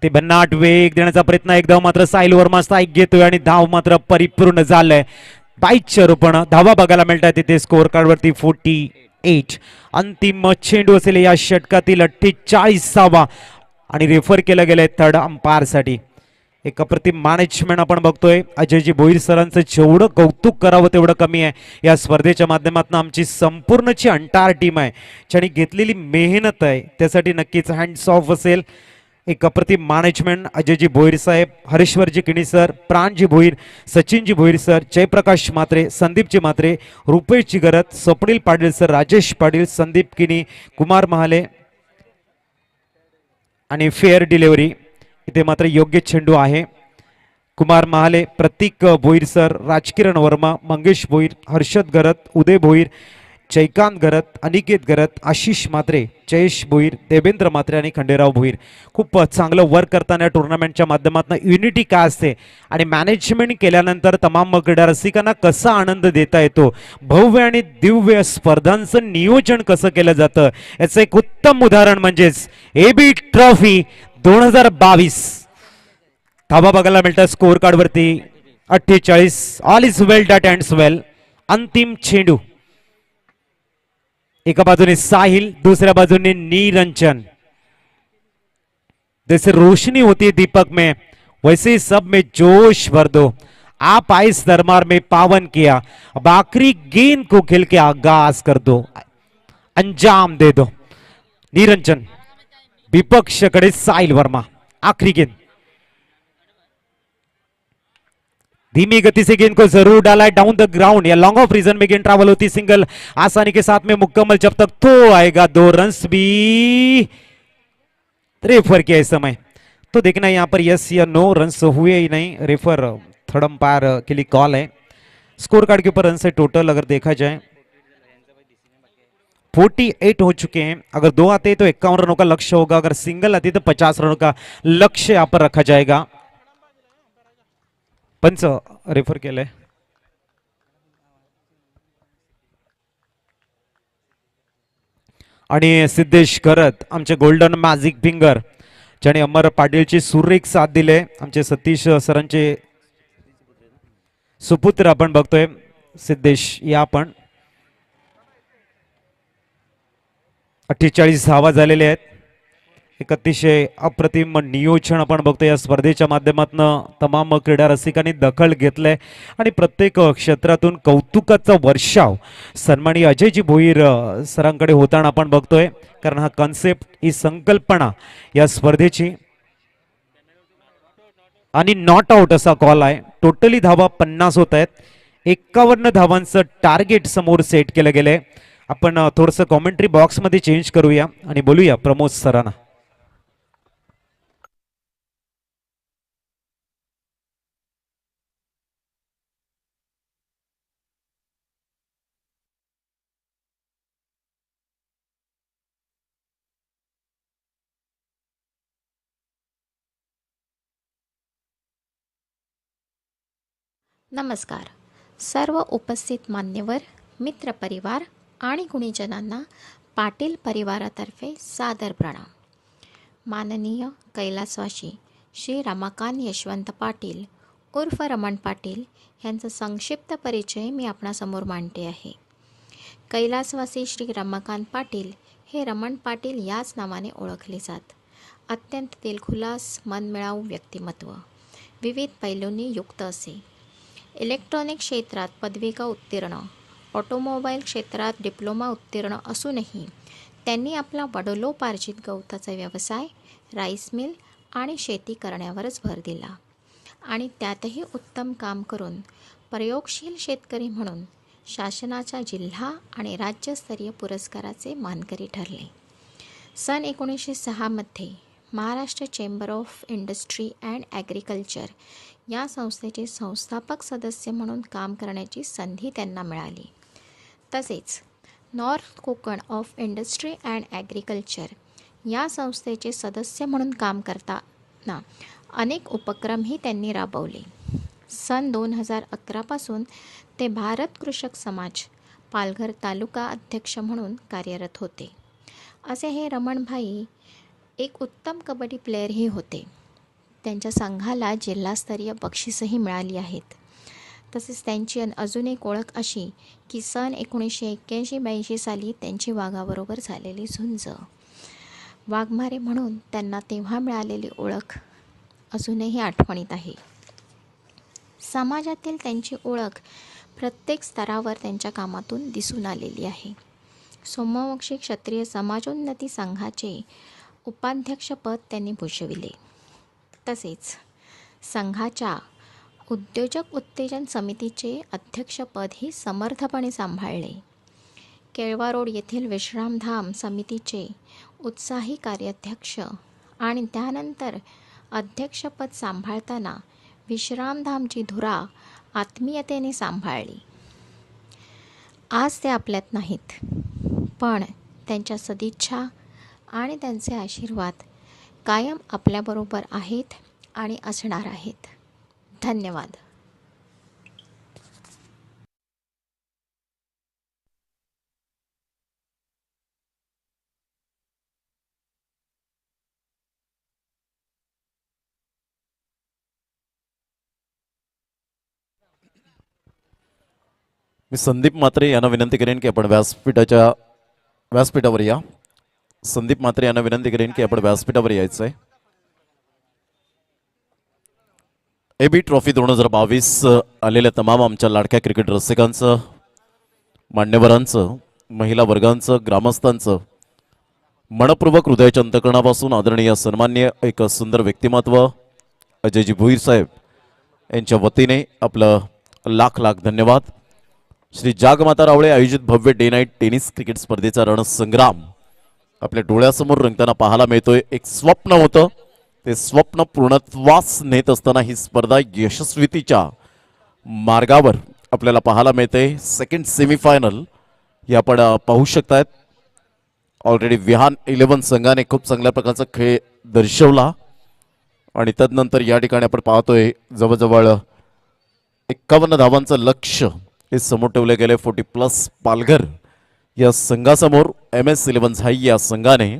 ते भन्नाट वेग देण्याचा प्रयत्न, एकदा मात्र साहिल वर्मा स्ट्राईक घेतोय आणि धाव मात्र परिपूर्ण झालंय. 22 रूपण धावा बघायला मिळतात तिथे स्कोअर कार्ड वरती 48. अंतिम चेंडू असेल या षटकातील 48वा आणि रेफर केलं गेलंय थर्ड अंपायर साठी. एक अप्रतिम मॅनेजमेंट आपण बघतोय. अजयजी भोईर सरांचं जेवढं कौतुक करावं तेवढं कमी आहे. या स्पर्धेच्या माध्यमातून आमची संपूर्णची अंटायर टीम आहे ज्याने घेतलेली मेहनत आहे त्यासाठी नक्कीच हँड्स ऑफ असेल. एक अप्रतिम मॅनेजमेंट अजयजी भोईर साहेब, हरेश्वरजी किणी सर, प्राणजी भोईर, सचिनजी भोईर सर, जयप्रकाश मात्रे, संदीपजी मात्रे, रुपेशजी गरत, स्वप्नील पाटील सर, राजेश पाटील, संदीप किणी, कुमार महाले आणि फेअर डिलिव्हरी. इथे मात्र योग्य चेंडू आहे. कुमार महाले, प्रतीक भोईर सर, राजकिरण वर्मा, मंगेश भोईर, हर्षद गरत, उदय भोईर, जयकांत गरत, अनिकेत गरत, आशिष मात्रे, जयेश भोईर, देवेंद्र मात्रे आणि खंडेराव भोईर. खूप चांगलं वर्क करताना टुर्नामेंटच्या माध्यमातून युनिटी काय असते आणि मॅनेजमेंट केल्यानंतर तमाम क्रीडा रसिकांना कसा आनंद देता येतो, भव्य आणि दिव्य स्पर्धांचं नियोजन कसं केलं जातं याचं एक उत्तम उदाहरण म्हणजेच एबी ट्रॉफी 2022. धावा बघायला मिळतात स्कोअर कार्ड वरती 48. All is well that ends well. अंतिम चेंडू, एका बाजूने साहिल, दुसऱ्या बाजूने निरंजन. जैसे रोशनी होती है दीपक में वैसे सब में जोश भर दो. आप आए इस दरबार में पावन किया, अब आखिरी गेंद को खेल के आगाज कर दो, अंजाम दे दो. निरंजन विपक्षकडे साहिल वर्मा. आखिरी गेंद, धीमी गति से गेंद को जरूर डाला है डाउन द ग्राउंड. या लॉन्ग ऑफ रीजन में गेंद ट्रैवल होती, सिंगल आसानी के साथ में मुकम्मल. जब तक तो आएगा 2 रन्स भी रेफर किया इस समय. तो देखना यहाँ पर यस या नो, रन्स हुए ही नहीं. रेफर थर्ड अंपायर के लिए कॉल है. स्कोर कार्ड के ऊपर रन से टोटल अगर देखा जाए 48 हो चुके हैं. अगर 2 आते तो 51 रनों का लक्ष्य होगा, अगर सिंगल आती तो 50 रनों का लक्ष्य यहाँ पर रखा जाएगा. पंच रेफर केलंय. आणि सिद्धेश करत आमचे गोल्डन मॅजिक फिंगर ज्याने अमर पाटीलची सुरेख साथ दिले. आमचे सतीश सरांचे सुपुत्र आपण बघतोय सिद्धेश. या आपण 48 धावा झालेले आहेत. एक अतिशय अप्रतिम नियोजन आपण बघतो या स्पर्धेच्या माध्यमातून. तमाम क्रीडा रसिकांनी दखल घेतलंय आणि प्रत्येक क्षेत्रातून कौतुकाचा वर्षाव सन्माननीय अजयजी भोईर सरांकडे होताना आपण बघतोय. कारण हा कॉन्सेप्ट, ही संकल्पना या स्पर्धेची आणि नॉट आउट असा कॉल आहे. टोटली धावा 50 होत आहेत. 51 धावांचं टार्गेट समोर सेट केलं गेलंय. आपण थोडंसं कॉमेंट्री बॉक्स मध्ये चेंज करूया आणि बोलूया प्रमोद सरांना. नमस्कार. सर्व उपस्थित मान्यवर, मित्रपरिवार आणि गुणीजनांना पाटील परिवारातर्फे सादर प्रणाम. माननीय कैलासवासी श्री रमाकांत यशवंत पाटील उर्फ रमण पाटील यांचा संक्षिप्त परिचय मी आपणासमोर मांडते आहे. कैलासवासी श्री रमाकांत पाटील हे रमण पाटील याच नावाने ओळखले जात. अत्यंत दिलखुलास, मनमिळाऊ व्यक्तिमत्व, विविध पैलूंनी युक्त असे. इलेक्ट्रॉनिक क्षेत्रात पदविका उत्तीर्ण, ऑटोमोबाईल क्षेत्रात डिप्लोमा उत्तीर्ण असूनही त्यांनी आपला वडिलोपार्जित गवताचा व्यवसाय, राईस मिल आणि शेती करण्यावरच भर दिला आणि त्यातही उत्तम काम करून प्रयोगशील शेतकरी म्हणून शासनाच्या जिल्हा आणि राज्यस्तरीय पुरस्काराचे मानकरी ठरले. सन 1906 Maharashtra chamber of industry and agriculture या संस्थेचे संस्थापक सदस्य म्हणून काम करण्याची संधी त्यांना मिळाली. तसेच north Konkan of industry and agriculture या संस्थेचे सदस्य म्हणून काम करताना अनेक उपक्रमही त्यांनी राबवले. सन 2011 ते भारत कृषक समाज पालघर तालुका अध्यक्ष म्हणून कार्यरत होते. असे हे रमणभाई एक उत्तम कबड्डी प्लेयरही होते. त्यांच्या संघाला जिल्हास्तरीय बक्षीसही मिळाली आहेत. तसेच त्यांची अजून एक ओळख अशी की सन 1981-82 साली त्यांची वाघाबरोबर झालेली झुंज, वाघमारे म्हणून त्यांना तेव्हा मिळालेली ओळख अजूनही आठवणीत आहे. समाजातील त्यांची ओळख प्रत्येक स्तरावर त्यांच्या कामातून दिसून आलेली आहे. सोमवंशी क्षत्रिय समाजोन्नती संघाचे उपाध्यक्षपद त्यांनी भूषविले. तसेच संघाच्या उद्योजक उत्तेजन समितीचे अध्यक्षपदही समर्थपणे सांभाळले. केळवा रोड येथील विश्रामधाम समितीचे उत्साही कार्याध्यक्ष आणि त्यानंतर अध्यक्षपद सांभाळताना विश्रामधामची धुरा आत्मीयतेने सांभाळली. आज ते आपल्यात नाहीत, पण त्यांच्या सदिच्छा आणि त्यांचे आशीर्वाद कायम आपल्याबरोबर आहेत आणि असणार आहेत. धन्यवाद. मी संदीप म्हात्रे यांना विनंती करेन की आपण व्यासपीठावर या. संदीप म्हात्रे यांना विनंती करेन की आपण व्यासपीठावर यायचं आहे. एबी ट्रॉफी 2022 आलेल्या तमाम आमच्या लाडक्या क्रिकेट रसिकांचं, मान्यवरांचं, महिला वर्गांचं, ग्रामस्थांचं मनपूर्वक हृदयाच्या अंतकरणापासून आदरणीय सन्मान्य एक सुंदर व्यक्तिमत्व अजयजी भोईर साहेब यांच्या वतीने आपलं लाख लाख धन्यवाद. श्री जागमाता रावळे आयोजित भव्य डे नाईट टेनिस क्रिकेट स्पर्धेचा रणसंग्राम आपल्या डोळ्यासमोर रंगताना पाहायला मिळतोय. एक स्वप्न होतं, ते स्वप्न पूर्णत्वास नेत असताना ही स्पर्धा यशस्वीतीच्या मार्गावर आपल्याला पाहायला मिळते. सेकंड सेमीफायनल हे आपण पाहू शकतायत. ऑलरेडी विहान 11 संघाने खूप चांगल्या प्रकारचा खेळ दर्शवला आणि तदनंतर या ठिकाणी आपण पाहतोय जवळजवळ 51 धावांचं लक्ष्य हे समोर ठेवले गेले. 40+ पालघर या संघासमोर MS11 झाई या संघाने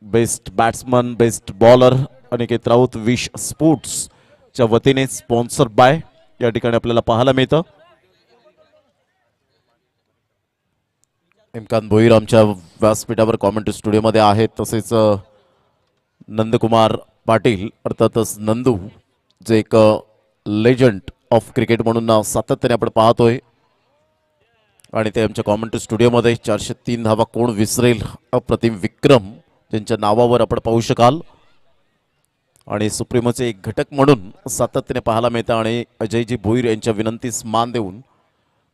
best batsman, best bowler Aniket Raut विश स्पोर्ट्सच्या वतीने स्पॉन्सर बाय या ठिकाणी आपल्याला पाहायला मिळतं. इम्कान भोईर आमच्या व्यासपीठावर कॉमेंट्री स्टुडिओमध्ये आहेत. तसेच नंदकुमार पाटील अर्थातच नंदू जे एक लेजंड ऑफ क्रिकेट म्हणून सातत्याने आपण पाहतोय आणि ते आमच्या कॉमेंट्री स्टुडिओमध्ये 403 धावा कोण विसरेल अप्रतिम विक्रम त्यांच्या नावावर आपण पाहू शकाल. आणि सुप्रीमोचे एक घटक म्हणून सातत्याने पाहायला मिळतं आणि अजयजी भोईर यांच्या विनंतीस मान देऊन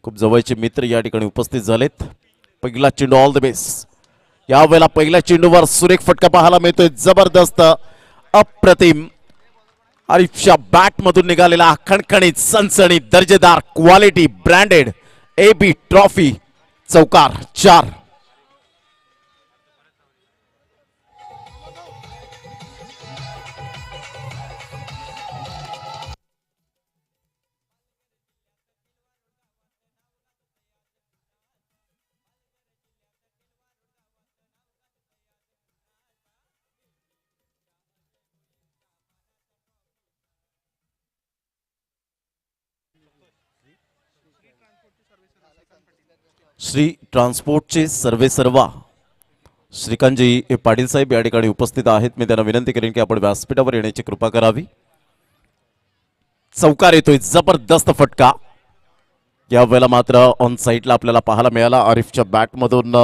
खूप जवळचे मित्र या ठिकाणी उपस्थित झालेत. पहिला चेंडू ऑल द बेस्ट. यावेळेला पहिल्या चेंडूवर सुरेख फटका पाहायला मिळतोय. जबरदस्त अप्रतिम आरिफच्या बॅट मधून निघालेला खणखणीत सनसणी दर्जेदार क्वालिटी ब्रँडेड एबी ट्रॉफी चौकार 4. श्री ट्रान्सपोर्टचे सर्वेसर्वा श्रीकांतजी पाटील साहेब या ठिकाणी उपस्थित आहेत. मी त्यांना विनंती करेन की आपण व्यासपीठावर येण्याची कृपा करावी. चौकार येतोय, जबरदस्त फटका. यावेळेला मात्र ऑन साईडला आपल्याला पाहायला मिळाला. आरिफच्या बॅटमधून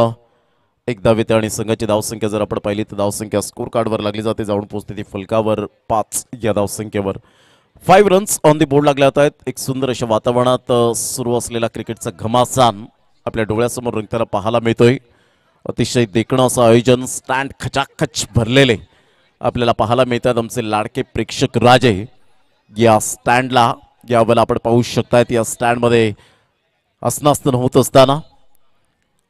एक धाव येते आणि संघाची धावसंख्या जर आपण पाहिली तर धावसंख्या स्कोर कार्डवर लागली जाते. जाऊन पोहोचते ती फलकावर 5 या धावसंख्येवर. 5 रन्स ऑन दी बोर्ड लागले आहेत. एक सुंदर अशा वातावरणात सुरू असलेला क्रिकेटचा घमासान आपल्या डोळ्यासमोर रंगताना पाहायला मिळतोय. अतिशय देखणं असं आयोजन, स्टँड खचाखच भरलेले आपल्याला पाहायला मिळतात. आमचे लाडके प्रेक्षक राजे या स्टँडला यावेळेला आपण पाहू शकतायत. या स्टँडमध्ये असनास्तन होत असताना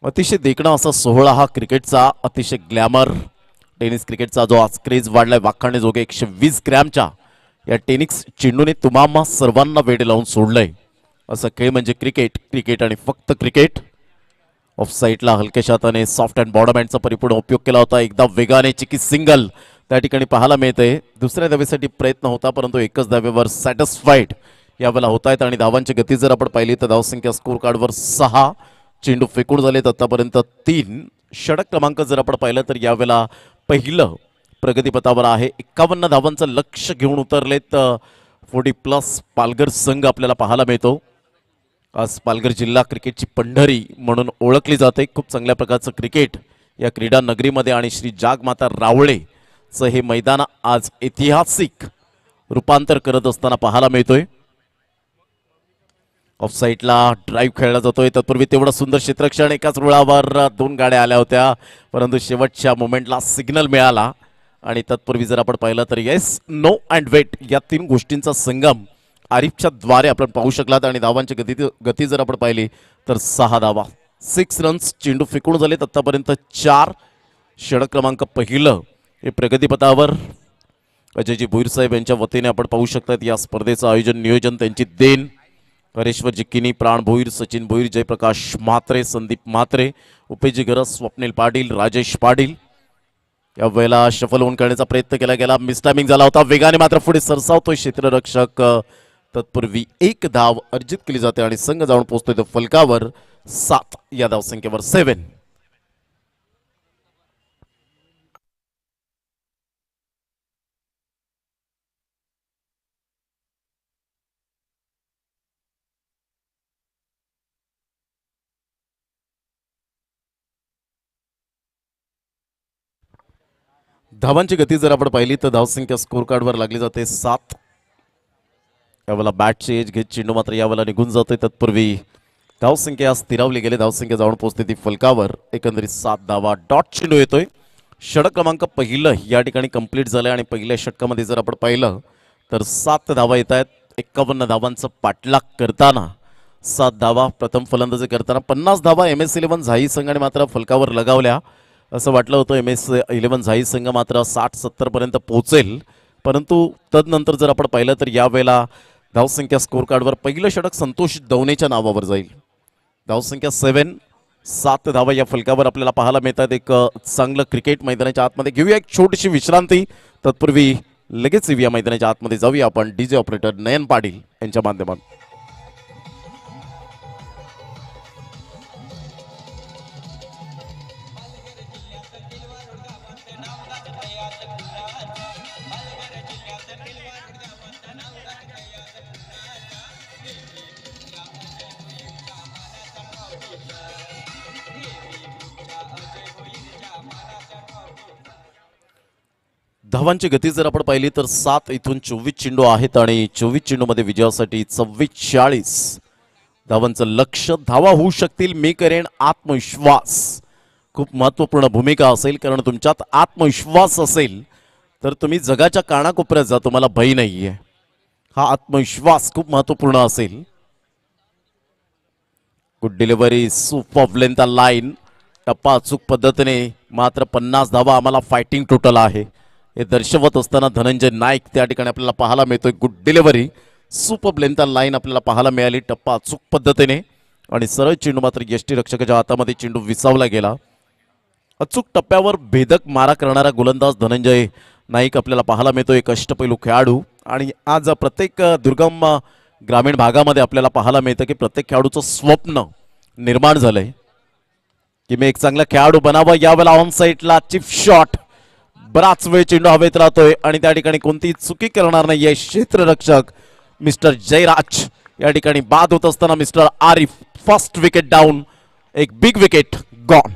अतिशय देखणं असा सोहळा हा क्रिकेटचा, अतिशय ग्लॅमर टेनिस क्रिकेटचा जो आज क्रेज वाढलाय. वाखाणण्याजोगे 120 ग्रॅमच्या या टेनिस चेंडूने तुम्हाला सर्वांना वेड लावून सोडलंय. असं खेळ म्हणजे क्रिकेट, क्रिकेट आणि फक्त क्रिकेट. ऑफ साईडला हलक्याशा हाताने सॉफ्ट अँड बॉडम हँडचा परिपूर्ण उपयोग केला होता. एकदा वेगाने चिकी सिंगल त्या ठिकाणी पाहायला मिळते. दुसऱ्या धावेसाठी प्रयत्न होता परंतु एकच धावेवर सॅटिस्फाईड यावेळेला होत आहेत. आणि धावांची गती जर आपण पाहिली तर धावसंख्या स्कोर कार्डवर 6, चेंडू फेकून झालेत आतापर्यंत 3. षटक क्रमांक जर आपण पाहिलं तर यावेळेला पहिलं प्रगतीपथावर आहे. 51 धावांचं लक्ष घेऊन उतरलेत 40+ पालघर संघ आपल्याला पाहायला मिळतो. आज पालघर जिल्हा क्रिकेटची पंढरी म्हणून ओळखली जाते. खूप चांगल्या प्रकारचं क्रिकेट या क्रीडा नगरीमध्ये आणि श्री जागमाता रावळेचं हे मैदान आज ऐतिहासिक रूपांतर करत असताना पाहायला मिळतोय. ऑफ साईडला ड्राईव्ह खेळला जातोय. तत्पूर्वी तेवढं सुंदर क्षेत्ररक्षण, एकाच रुळावर 2 गाड्या आल्या होत्या परंतु शेवटच्या मोमेंटला सिग्नल मिळाला. आणि तत्पूर्वी जर आपण पाहिलं तर येस, नो अँड वेट या 3 गोष्टींचा संगम आरिफच्या द्वारे आपण पाहू शकलात. आणि धावांची गती जर आपण पाहिली तर 6 धावा, 6 रन्स. चेंडू फेकून झालेत आतापर्यंत 4. षटक क्रमांक पहिलं हे प्रगतीपथावर अजयजी भोईर साहेब यांच्या वतीने आपण पाहू शकतात. या स्पर्धेचं आयोजन नियोजन त्यांची देन. हरेश्वर जिक्किनी, प्राण भोईर, सचिन भोईर, जयप्रकाश म्हात्रे, संदीप म्हात्रे, उपेजी गरज, स्वप्नील पाटील, राजेश पाटील. या वेळेला शफल होऊन करण्याचा प्रयत्न केला गेला, मिसटायमिंग झाला होता. वेगाने मात्र पुढे सरसावतोय क्षेत्ररक्षक. तत्पूर्वी 1 धाव अर्जित केली जाते आणि संघ जाऊन पोहोचतोय तो फलकावर 7 या धावसंख्येवर 7. धावांची गती जर आपण पाहिली तर धावसंख्या स्कोर कार्डवर लागली जाते 7. यावेळेला बॅटची एज घेत चेंडू मात्र यावेळेला निघून जातोय. तत्पूर्वी धावसंख्या स्थिरावली गेली. धावसंख्या जाऊन पोहोचते ती फलकावर. एकंदरीत 7 धावा. डॉट चेंडू येतोय. षटक क्रमांक पहिलं या ठिकाणी कंप्लीट झालंय आणि पहिल्या षटकामध्ये जर आपण पाहिलं तर 7 धावा येत आहेत. 51 धावांचं पाठलाग करताना 7 धावा. प्रथम फलंदाजी करताना 50 धावा MS11 झाई संघाने मात्र फलकावर लगावल्या. असं वाटलं होतं MS11 झाई संघ मात्र 60-70 पर्यंत पोहोचेल परंतु तदनंतर जर आपण पाहिलं तर यावेळेला धावसंख्या स्कोर कार्डवर पहिलं षटक संतोष दवनेच्या नावावर जाईल. धावसंख्या 7 धावा या फलकावर आपल्याला पाहायला मिळतात. एक चांगलं क्रिकेट मैदानाच्या आतमध्ये घेऊया एक छोटीशी विश्रांती. तत्पूर्वी लगेच या मैदानाच्या आतमध्ये जाऊया आपण DJ ऑपरेटर नयन पाटील यांच्या माध्यमातून. धावांची गती जर आपण पाहिली तर 7 इथून 24 चेंडू आहेत आणि 24 चेंडूमध्ये विजयासाठी 44 धावांचं लक्ष. धावा होऊ शकतील, मी करेन आत्मविश्वास. खूप महत्त्वपूर्ण भूमिका असेल कारण तुमच्यात आत्मविश्वास असेल तर तुम्ही जगाच्या कानाकोपऱ्यात जा, तुम्हाला भय नाहीये. हा आत्मविश्वास खूप महत्त्वपूर्ण असेल. Good delivery, super length line, टप्पा अचूक पद्धतीने. मात्र 50 धावा आम्हाला फायटिंग टोटल आहे हे दर्शवत असताना धनंजय नाईक त्या ठिकाणी आपल्याला पाहायला मिळतोय. Good delivery, super length line आपल्याला पाहायला मिळाली टप्पा अचूक पद्धतीने आणि सरळ चेंडू मात्र यष्टीरक्षकाच्या हातामध्ये चेंडू विसावला गेला. अचूक टप्प्यावर भेदक मारा करणारा गोलंदाज धनंजय नाईक आपल्याला पाहायला मिळतोय. एक अष्टपैलू खेळाडू आणि आज प्रत्येक दुर्गम ग्रामीण भागामध्ये आपल्याला पाहायला मिळतं की प्रत्येक खेळाडूचं स्वप्न निर्माण झालंय की मी एक चांगला खेळाडू बनावा. यावेळेला ऑन साईडला चिप शॉट, बराच वेळ चेंडू हवेत राहतोय आणि त्या ठिकाणी कोणतीही चुकी करणार नाहीये क्षेत्ररक्षक मिस्टर जयराज. या ठिकाणी बाद होत असताना mister Arif, first wicket down, एक big wicket gone.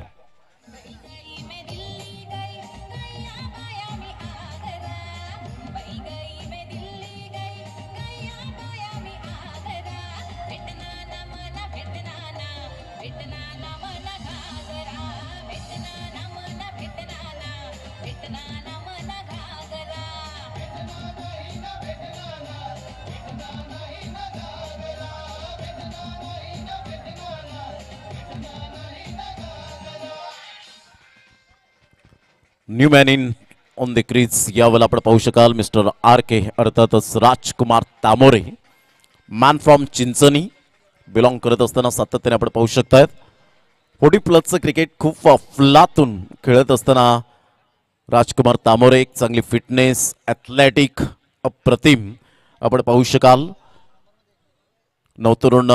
New man in on the crease. यावेळेला आपण पाहू शकाल मिस्टर आर के, अर्थातच Rajkumar Tamore, man from Chinchani belong करत असताना सातत्याने आपण पाहू शकतायत 40+ क्रिकेट खूप अफलातून खेळत असताना राजकुमार तामोरे, एक चांगली फिटनेस, ॲथलेटिक अप्रतिम आपण पाहू शकाल. नवतरुण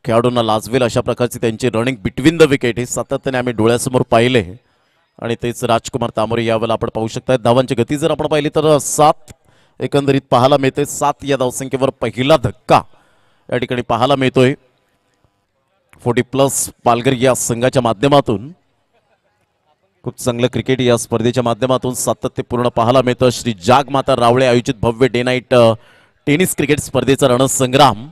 खेळाडूंना लाजवेल अशा प्रकारची त्यांची रनिंग बिटवीन द विकेट हे सातत्याने आम्ही डोळ्यासमोर पाहिले आणि तेच राजकुमार तामोरे यावेळेला आपण पाहू शकताय. धावांची गती जर आपण पाहिली तर 7 एकंदरीत पाहायला मिळते. 7 या धावसंख्येवर पहिला धक्का या ठिकाणी पाहायला मिळतोय 40+ पालघर या संघाच्या माध्यमातून. खूप चांगलं क्रिकेट या स्पर्धेच्या माध्यमातून सातत्यपूर्ण पाहायला मिळतं. श्री जागमाता रावळे आयोजित भव्य डे नाईट टेनिस क्रिकेट स्पर्धेचा रणसंग्राम.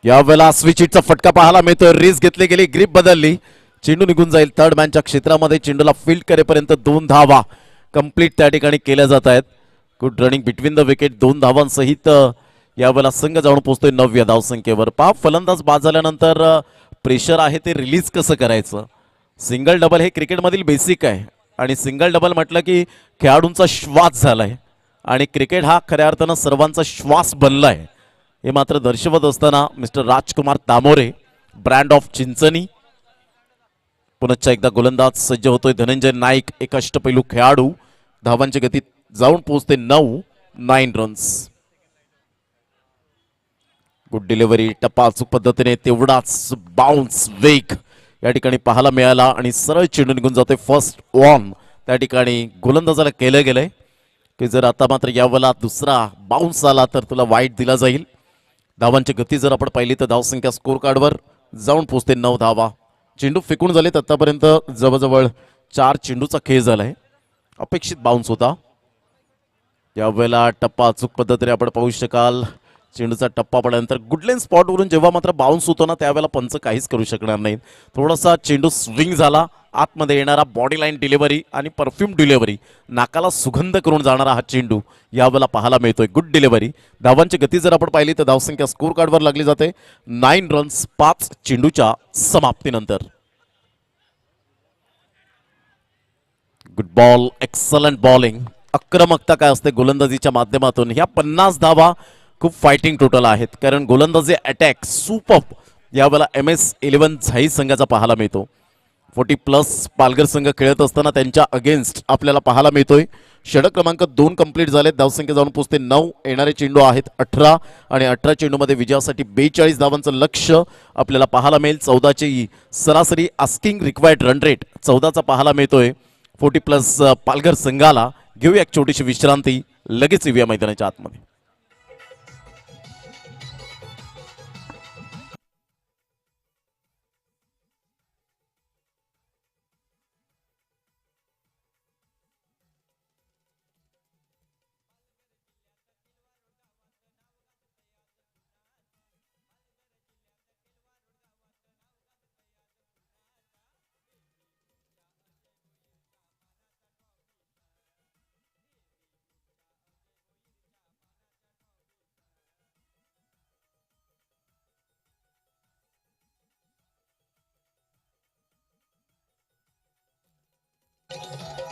यावेळेला स्विचिटचा फटका पाहायला मिळतोय. रेस घेतली गेली, ग्रीप बदलली, चेंडू निघून जाईल थर्ड मॅनच्या क्षेत्रामध्ये. चेंडूला फील्ड करेपर्यंत 2 धावा कंप्लीट त्या ठिकाणी केल्या जात आहेत. Good running between the wicket, 2 धावांसहित यावेळेला संघ जाऊन पोहोचतोय 9व्या धावसंख्येवर. फलंदाज बाद झाल्यानंतर प्रेशर आहे ते रिलीज कसं करायचं. सिंगल डबल हे क्रिकेटमधील बेसिक आहे आणि सिंगल डबल म्हटलं की खेळाडूंचा श्वास झालाय आणि क्रिकेट हा खऱ्या अर्थानं सर्वांचा श्वास बनलाय हे मात्र दर्शवत असताना mister Rajkumar Tamore, brand of Chinchani. पुनश्च एकदा गोलंदाज सज्ज होतोय धनंजय नाईक, एक अष्टपैलू खेळाडू. धावांची गती जाऊन पोहोचते 9 रन्स. गुड डिलिव्हरी, टप्पा अचूक पद्धतीने, तेवढाच बाउन्स वेग या ठिकाणी पाहायला मिळाला आणि सरळ चेंडू निघून जातोय फर्स्ट ऑन. त्या ठिकाणी गोलंदाजाला केलं गेलंय की जर आता मात्र यावेळेला दुसरा बाउन्स आला तर तुला वाईट दिला जाईल. धावांची गती जर आपण पाहिली तर धावसंख्या स्कोर कार्डवर जाऊन पोहोचते 9 धावा. चेंडू फेकून झालेत आतापर्यंत जवळजवळ 4 चेंडूचा खेळ झालाय. अपेक्षित बाउन्स होता. यावेळेला टप्पा अचूक पद्धतीने आपण पाहू शकाल. चेंडूचा टप्पा पडल्यानंतर गुडलेन स्पॉटवरून जेव्हा मात्र बाउन्स होतो ना त्यावेळेला पंच काहीच करू शकणार नाहीत. थोडासा चेंडू स्विंग झाला, आतमध्ये येणारा बॉडी लाईन डिलिव्हरी आणि परफ्यूम डिलिव्हरी, नाकाला सुगंध करून जाणारा हा चेंडू यावेळेला पाहायला मिळतोय. Good delivery. धावांची गती जर आपण पाहिली तर धावसंख्या स्कोर कार्डवर लागली जाते 9 रन्स 5 चेंडूच्या समाप्तीनंतर. Good ball, excellent bowling. आक्रमकता काय असते गोलंदाजीच्या माध्यमातून. ह्या 50 धावा खूप फायटिंग टोटल आहेत कारण गोलंदाजी अटॅक सुपर यावेळेला MS11 झाई संघाचा पाहायला मिळतो. 40+ पालघर संघ खेळत असताना त्यांच्या अगेन्स्ट आपल्याला पाहायला मिळतोय. षटक क्रमांक 2 कंप्लीट झालेत. धावसंख्या जाऊन पोहोचते 9. येणारे चेंडू आहेत 18 आणि 18 चेंडूमध्ये विजयासाठी 42 धावांचं लक्ष आपल्याला पाहायला मिळेल. 14ची सरासरी आस्किंग रिक्वायर्ड रन रेट 14चा पाहायला मिळतोय 40+ पालघर संघाला. घेऊया एक छोटीशी विश्रांती, लगेच येऊया मैदानाच्या आतमध्ये.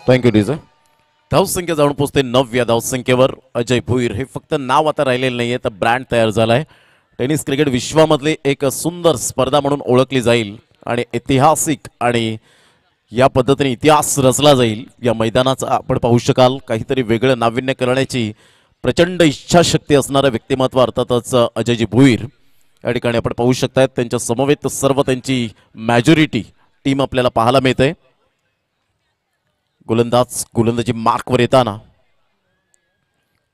Thank you DJ. धावसंख्या जाऊन पोहोचते 9व्या धावसंख्येवर. अजय भुईर हे फक्त नाव आता राहिलेलं नाहीये तर ब्रँड तयार झालाय. टेनिस क्रिकेट विश्वामधली एक सुंदर स्पर्धा म्हणून ओळखली जाईल आणि ऐतिहासिक आणि या पद्धतीने इतिहास रचला जाईल. या मैदानाचा आपण पाहू शकाल काहीतरी वेगळं नाविन्य करण्याची प्रचंड इच्छाशक्ती असणारं व्यक्तिमत्व अर्थातच अजयजी भुईर या ठिकाणी आपण पाहू शकतायत. त्यांच्या समवेत सर्व त्यांची मॅजॉरिटी टीम आपल्याला पाहायला मिळते. गोलंदाजी मार्कवर येताना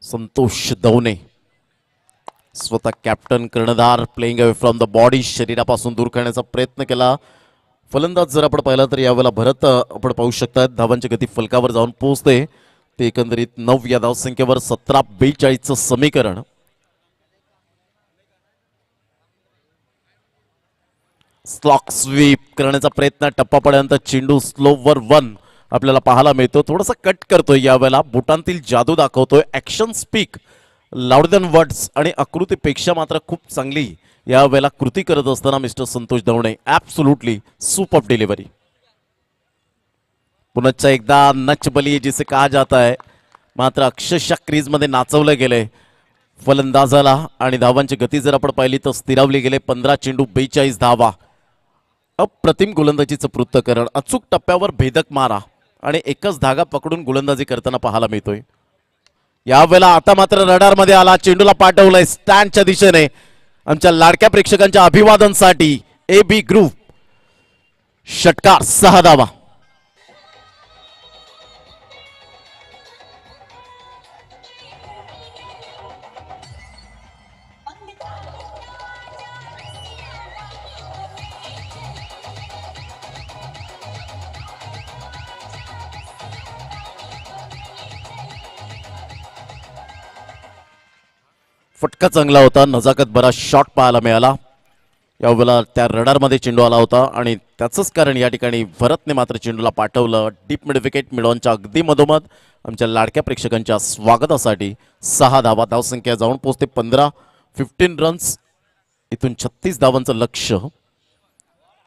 संतोष दवणे स्वतः कॅप्टन कर्णधार playing away from the body, शरीरापासून दूर करण्याचा प्रयत्न केला. फलंदाज जर आपण पाहिला तर यावेळेला भरत आपण पाहू शकता धावांची गती फलकावर जाऊन पोहोचते. ते एकंदरीत 9 या धावसंख्येवर 17-42चं समीकरण. स्लॉक स्वीप करण्याचा प्रयत्न, टप्पा पड्यानंतर चेंडू स्लोवर 1 आपल्याला पाहायला मिळतो. थोडासा कट करतोय यावेळेला, बोटांतील जादू दाखवतोय. Action speak loud than words आणि आकृतीपेक्षा मात्र खूप चांगली यावेळेला कृती करत असताना mister Santosh Davane. Absolutely super delivery. पुनश्च एकदा नच बली जिसे कहा जाता है, मात्र अक्षरशः क्रीजमध्ये नाचवलं गेलंय फलंदाजाला आणि धावांची गती जर आपण पाहिली तर स्थिरावली गेले. 15 चेंडू 42 धावा. अप्रतिम गोलंदाजीचं पृथक्करण, अचूक टप्प्यावर भेदक मारा आणि एकच धागा पकडून गोलंदाजी करताना पाहायला मिळतोय. यावेळेला आता मात्र रडारमध्ये आला, चेंडूला पाठवलंय स्टँडच्या दिशेने. आमच्या लाडक्या प्रेक्षकांच्या अभिवादनसाठी ए बी ग्रुप षटकार 6 धावा. फटका चांगला होता, नजाकत बरा शॉट पाहायला मिळाला. यावेळेला त्या रडारमध्ये चेंडू आला होता आणि त्याचंच कारण या ठिकाणी भरतने मात्र चेंडूला पाठवलं डीप मिड विकेट मिडॉनच्या अगदी मधोमध. आमच्या लाडक्या प्रेक्षकांच्या स्वागतासाठी 6 धावा. धावसंख्या जाऊन पोहोचते 15 रन्स. इथून 36 धावांचं लक्ष.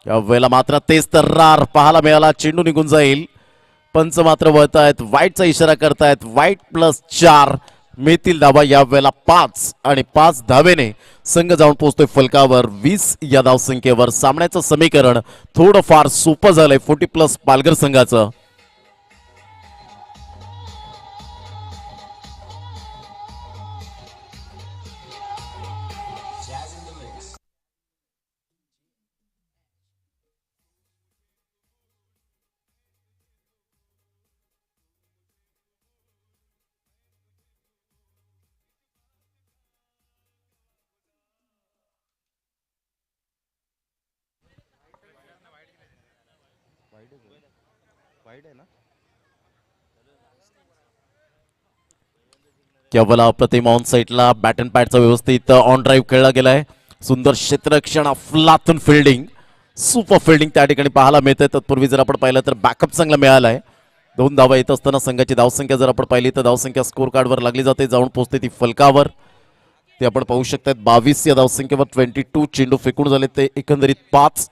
यावेळेला मात्र तेच तर्रार पाहायला मिळाला, चेंडू निघून जाईल. पंच मात्र वळतायत, वाईटचा इशारा करतायत. वाईट +4 मिळतील धावा. यावेळेला 5 आणि 5 धावेने संघ जाऊन पोहोचतोय फलकावर 20 या धावसंख्येवर. सामन्याचं समीकरण थोडंफार सोपं झालंय 40+ पालघर संघाचं. केवळ अप्रतिम ऑन साईडला बॅट अँड पॅडचा व्यवस्थित ऑन ड्राईव्ह खेळला गेलाय. सुंदर क्षेत्ररक्षण, अफलातून फिल्डिंग, सुपर फिल्डिंग त्या ठिकाणी पाहायला मिळते. तत्पूर्वी जर आपण पाहिलं तर बॅकअप चांगला मिळालाय. 2 धावा येत असताना संघाची धावसंख्या जर आपण पाहिली तर धावसंख्या स्कोर कार्डवर लागली जाते, जाऊन पोहोचते ती फलकावर. ते आपण पाहू शकतात 22 या धावसंख्येवर 22 चेंडू फेकून झाले, ते एकंदरीत 5.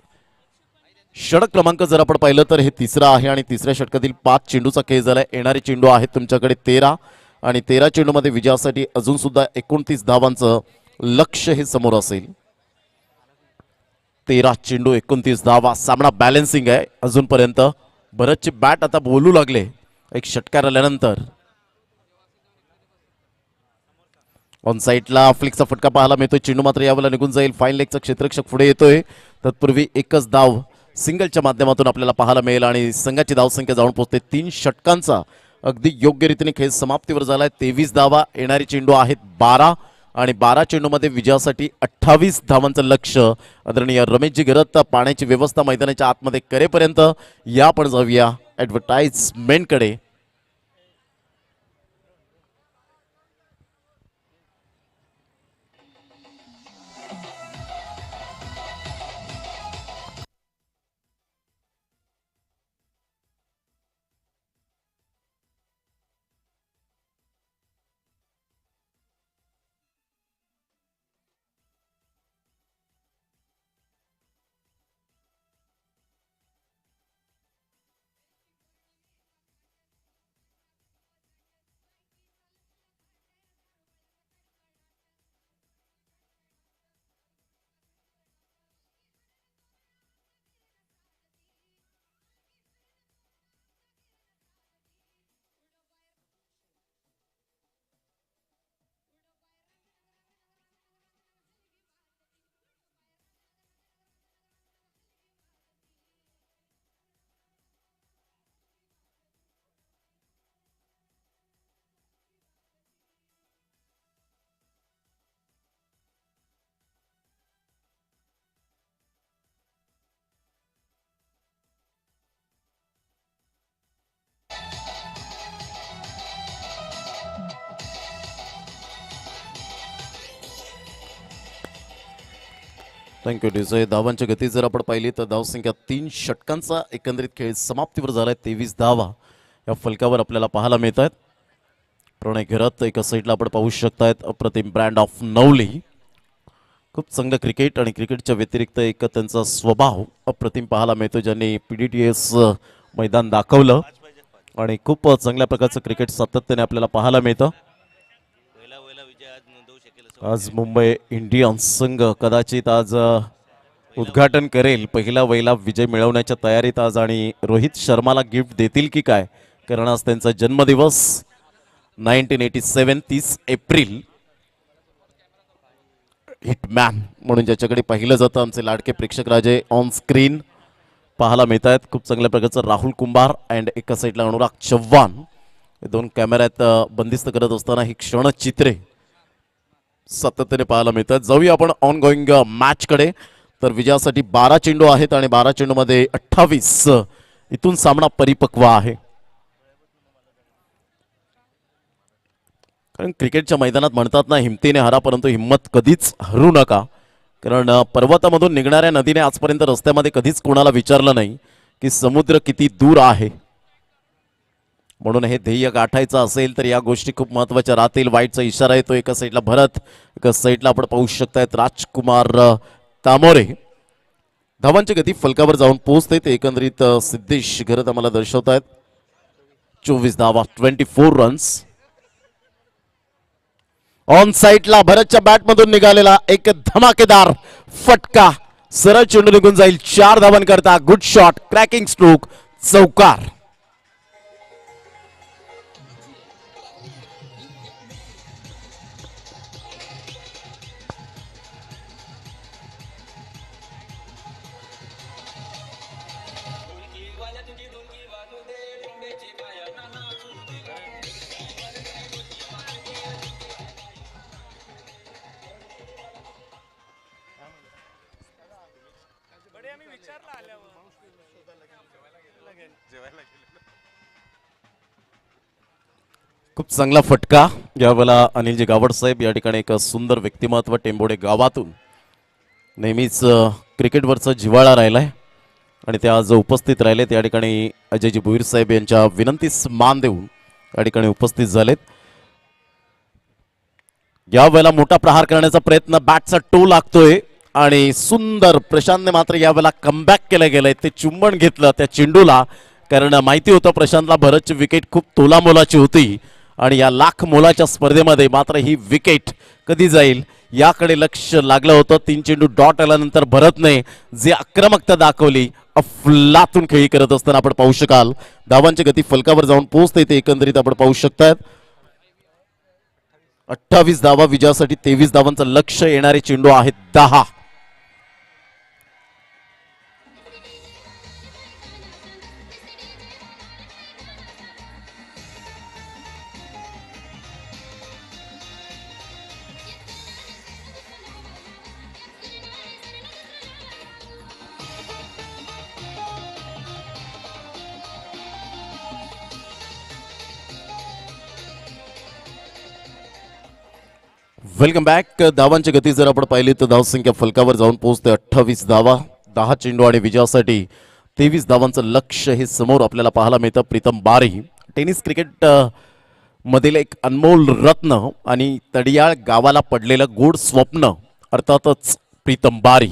षटक क्रमांक जर आपण पाहिलं तर हे तिसरा आहे आणि तिसऱ्या षटकातील 5 चेंडूचा खेळ झालाय. येणारे चेंडू आहेत तुमच्याकडे 13 आणि 13 चेंडूमध्ये विजयासाठी अजून सुद्धा 29 धावांचं लक्ष हे समोर असेल. 13 चेंडू 29 धावा. सामना बॅलन्सिंग आहे अजूनपर्यंत. भरतची बॅट आता बोलू लागले एक षटकार आल्यानंतर. ऑन साईडला फ्लिकचा फटका पाहायला मिळतोय. चेंडू मात्र यावेळेला निघून जाईल. फाईन लेगचा क्षेत्ररक्षक पुढे येतोय. तत्पूर्वी एकच धाव सिंगलच्या माध्यमातून आपल्याला पाहायला मिळेल आणि संघाची धावसंख्या जाऊन पोहोचते 3 षटकांचा. अगदी योग्य रीतीने खेळ समाप्तीवर झालाय. 23 धावा. येणारी चेंडू आहेत 12 आणि 12 चेंडूमध्ये विजयासाठी 28 धावांचं लक्ष. आदरणीय रमेशजी गरत पाण्याची व्यवस्था मैदानाच्या आतमध्ये करेपर्यंत या आपण जाऊया ॲडव्हर्टाइजमेंटकडे. थँक्यू डिझाय. धावांची गती जर आपण पाहिली तर धावसंख्या 3 षटकांचा एकंदरीत खेळ समाप्तीवर झालाय. 23 धावा या फलकावर आपल्याला पाहायला मिळत आहेत. प्रणय घरात एका साईडला आपण पाहू शकतायत अप्रतिम ब्रँड ऑफ नवली. खूप चांगलं क्रिकेट आणि क्रिकेटच्या व्यतिरिक्त एक त्यांचा स्वभाव अप्रतिम पाहायला मिळतो, ज्यांनी PDTS मैदान दाखवलं आणि खूप चांगल्या प्रकारचं क्रिकेट सातत्याने आपल्याला पाहायला मिळतं. आज मुंबई इंडियन्स संघ कदाचित आज उद्घाटन करेल, पहिला वहिला विजय मिळवण्याच्या तयारीत आज, आणि रोहित शर्माला गिफ्ट देतील की काय, कारण आज त्यांचा जन्मदिवस 1987 30 एप्रिल. हिटमॅन म्हणून ज्याच्याकडे पाहिलं जातं आमचे लाडके प्रेक्षक राजे ऑन स्क्रीन पाहायला मिळत आहेत. खूप चांगल्या प्रकारचं राहुल कुंभार अँड एका साईडला अनुराग चव्हाण हे दोन कॅमेऱ्यात बंदिस्त करत असताना ही क्षणचित्रे सातत्याने पाहायला मिळतात. जाऊया आपण ऑन गोईंग मॅचकडे. तर विजयासाठी 12 चेंडू आहेत आणि 12 चेंडूमध्ये 28 इथून सामना परिपक्व आहे. कारण क्रिकेटच्या मैदानात म्हणतात ना, हिमतीने हरा परंतु हिम्मत कधीच हरू नका. कारण पर्वतामधून निघणाऱ्या नदीने आजपर्यंत रस्त्यामध्ये कधीच कोणाला विचारलं नाही की समुद्र किती दूर आहे. म्हणून हे ध्येय गाठायचं असेल तर या गोष्टी खूप महत्त्वाच्या राहतील. वाईटचा इशारा येतो. एका साईडला भरत, एका साईडला आपण पाहू शकतायत राजकुमार तामोरे. धावांची गती फलकावर जाऊन पोहोचते ते एकंदरीत सिद्धेश घरत आम्हाला दर्शवतायत. 24 धावा, 24 रन्स. ऑन साईडला भरतच्या बॅटमधून निघालेला एक धमाकेदार फटका सरळ चेंडू निघून जाईल. 4 धावांकरता गुड शॉट, क्रॅकिंग स्ट्रोक, चौकार. खूप चांगला फटका यावेळेला अनिलजी गावड साहेब या ठिकाणी एक सुंदर व्यक्तिमत्व टेंबोडे गावातून नेहमीच क्रिकेटवरचा जिव्हाळा राहिलाय आणि ते आज उपस्थित राहिले. त्या ठिकाणी अजयजी भुईर साहेब यांच्या विनंतीस मान देऊन या ठिकाणी उपस्थित झालेत. यावेळेला मोठा प्रहार करण्याचा प्रयत्न, बॅटचा टो लागतोय आणि सुंदर प्रशांतने मात्र यावेळेला कमबॅक केलं गेलंय. ते चुंबन घेतलं त्या चेंडूला, कारण माहिती होतं प्रशांतला भरतची विकेट खूप तोलामोलाची होती आणि या लाख मोलाच्या स्पर्धेमध्ये मात्र ही विकेट कधी जाईल याकडे लक्ष लागलं होतं. 3 चेंडू डॉट आल्यानंतर भरतने जे आक्रमकता दाखवली, अफलातून खेळी करत असताना आपण पाहू शकाल. धावांची गती फलकावर जाऊन पोहोचते ते एकंदरीत आपण पाहू शकतायत. 28 धावा विजयासाठी 23 धावांचं लक्ष. येणारे चेंडू आहेत 10. Welcome back. धावांची गती जर आपण पाहिली तर धावसंख्या फलकावर जाऊन पोहोचते 28 धावा, 10 चेंडू आणि विजयासाठी 23 धावांचं लक्ष हे समोर आपल्याला पाहायला मिळतं. प्रीतम बारी, टेनिस क्रिकेट मधील एक अनमोल रत्न आणि तडियाळ गावाला पडलेलं गोड स्वप्न, अर्थातच प्रीतम बारी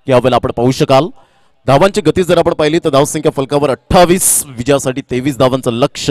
यावेळेला आपण पाहू शकाल. धावांची गती जर आपण पाहिली तर धावसंख्या फलकावर 28, विजयासाठी 23 धावांचं लक्ष.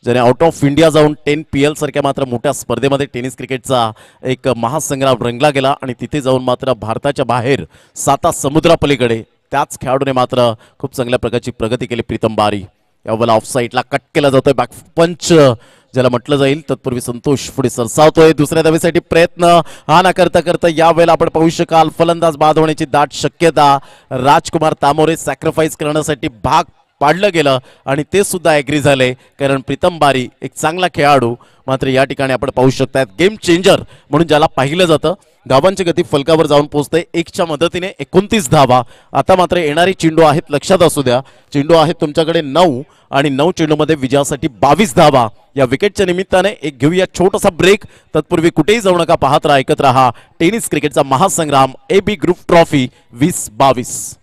ज्याने आउट ऑफ इंडिया जाऊन 10 PL सारख्या मात्र मोठ्या स्पर्धेमध्ये टेनिस क्रिकेटचा एक महासंग्राम रंगला गेला आणि तिथे जाऊन मात्र भारताच्या बाहेर 7 समुद्रापलीकडे त्याच खेळाडूने मात्र खूप चांगल्या प्रकारची प्रगती केली. प्रीतम बारी यावेळेला ऑफ साईडला कट केला जातोय, बॅक पंच ज्याला म्हटलं जाईल. तत्पूर्वी संतोष पुढे सरसावतोय. दुसऱ्या धावेसाठी प्रयत्न हा ना करता करता यावेळेला आपण पाहू शकाल फलंदाज बाद होण्याची दाट शक्यता. राजकुमार तामोरे सॅक्रिफाईस करण्यासाठी भाग पाडलं गेलं आणि ते सुद्धा ॲग्री झाले, कारण प्रीतम बारी एक चांगला खेळाडू. मात्र या ठिकाणी आपण पाहू शकतात गेम चेंजर म्हणून ज्याला पाहिलं जातं, धावांची गती फलकावर जाऊन पोहोचते. 1च्या मदतीने 29 धावा. आता मात्र येणारी चेंडू आहेत, लक्षात असू द्या, चेंडू आहेत तुमच्याकडे 9 आणि 9 चेंडूमध्ये विजयासाठी 22 धावा. या विकेटच्या निमित्ताने एक घेऊया छोटासा ब्रेक. तत्पूर्वी कुठेही जाऊ नका, पाहत राहा, ऐकत राहा टेनिस क्रिकेटचा महासंग्राम AB ग्रुप ट्रॉफी 2022.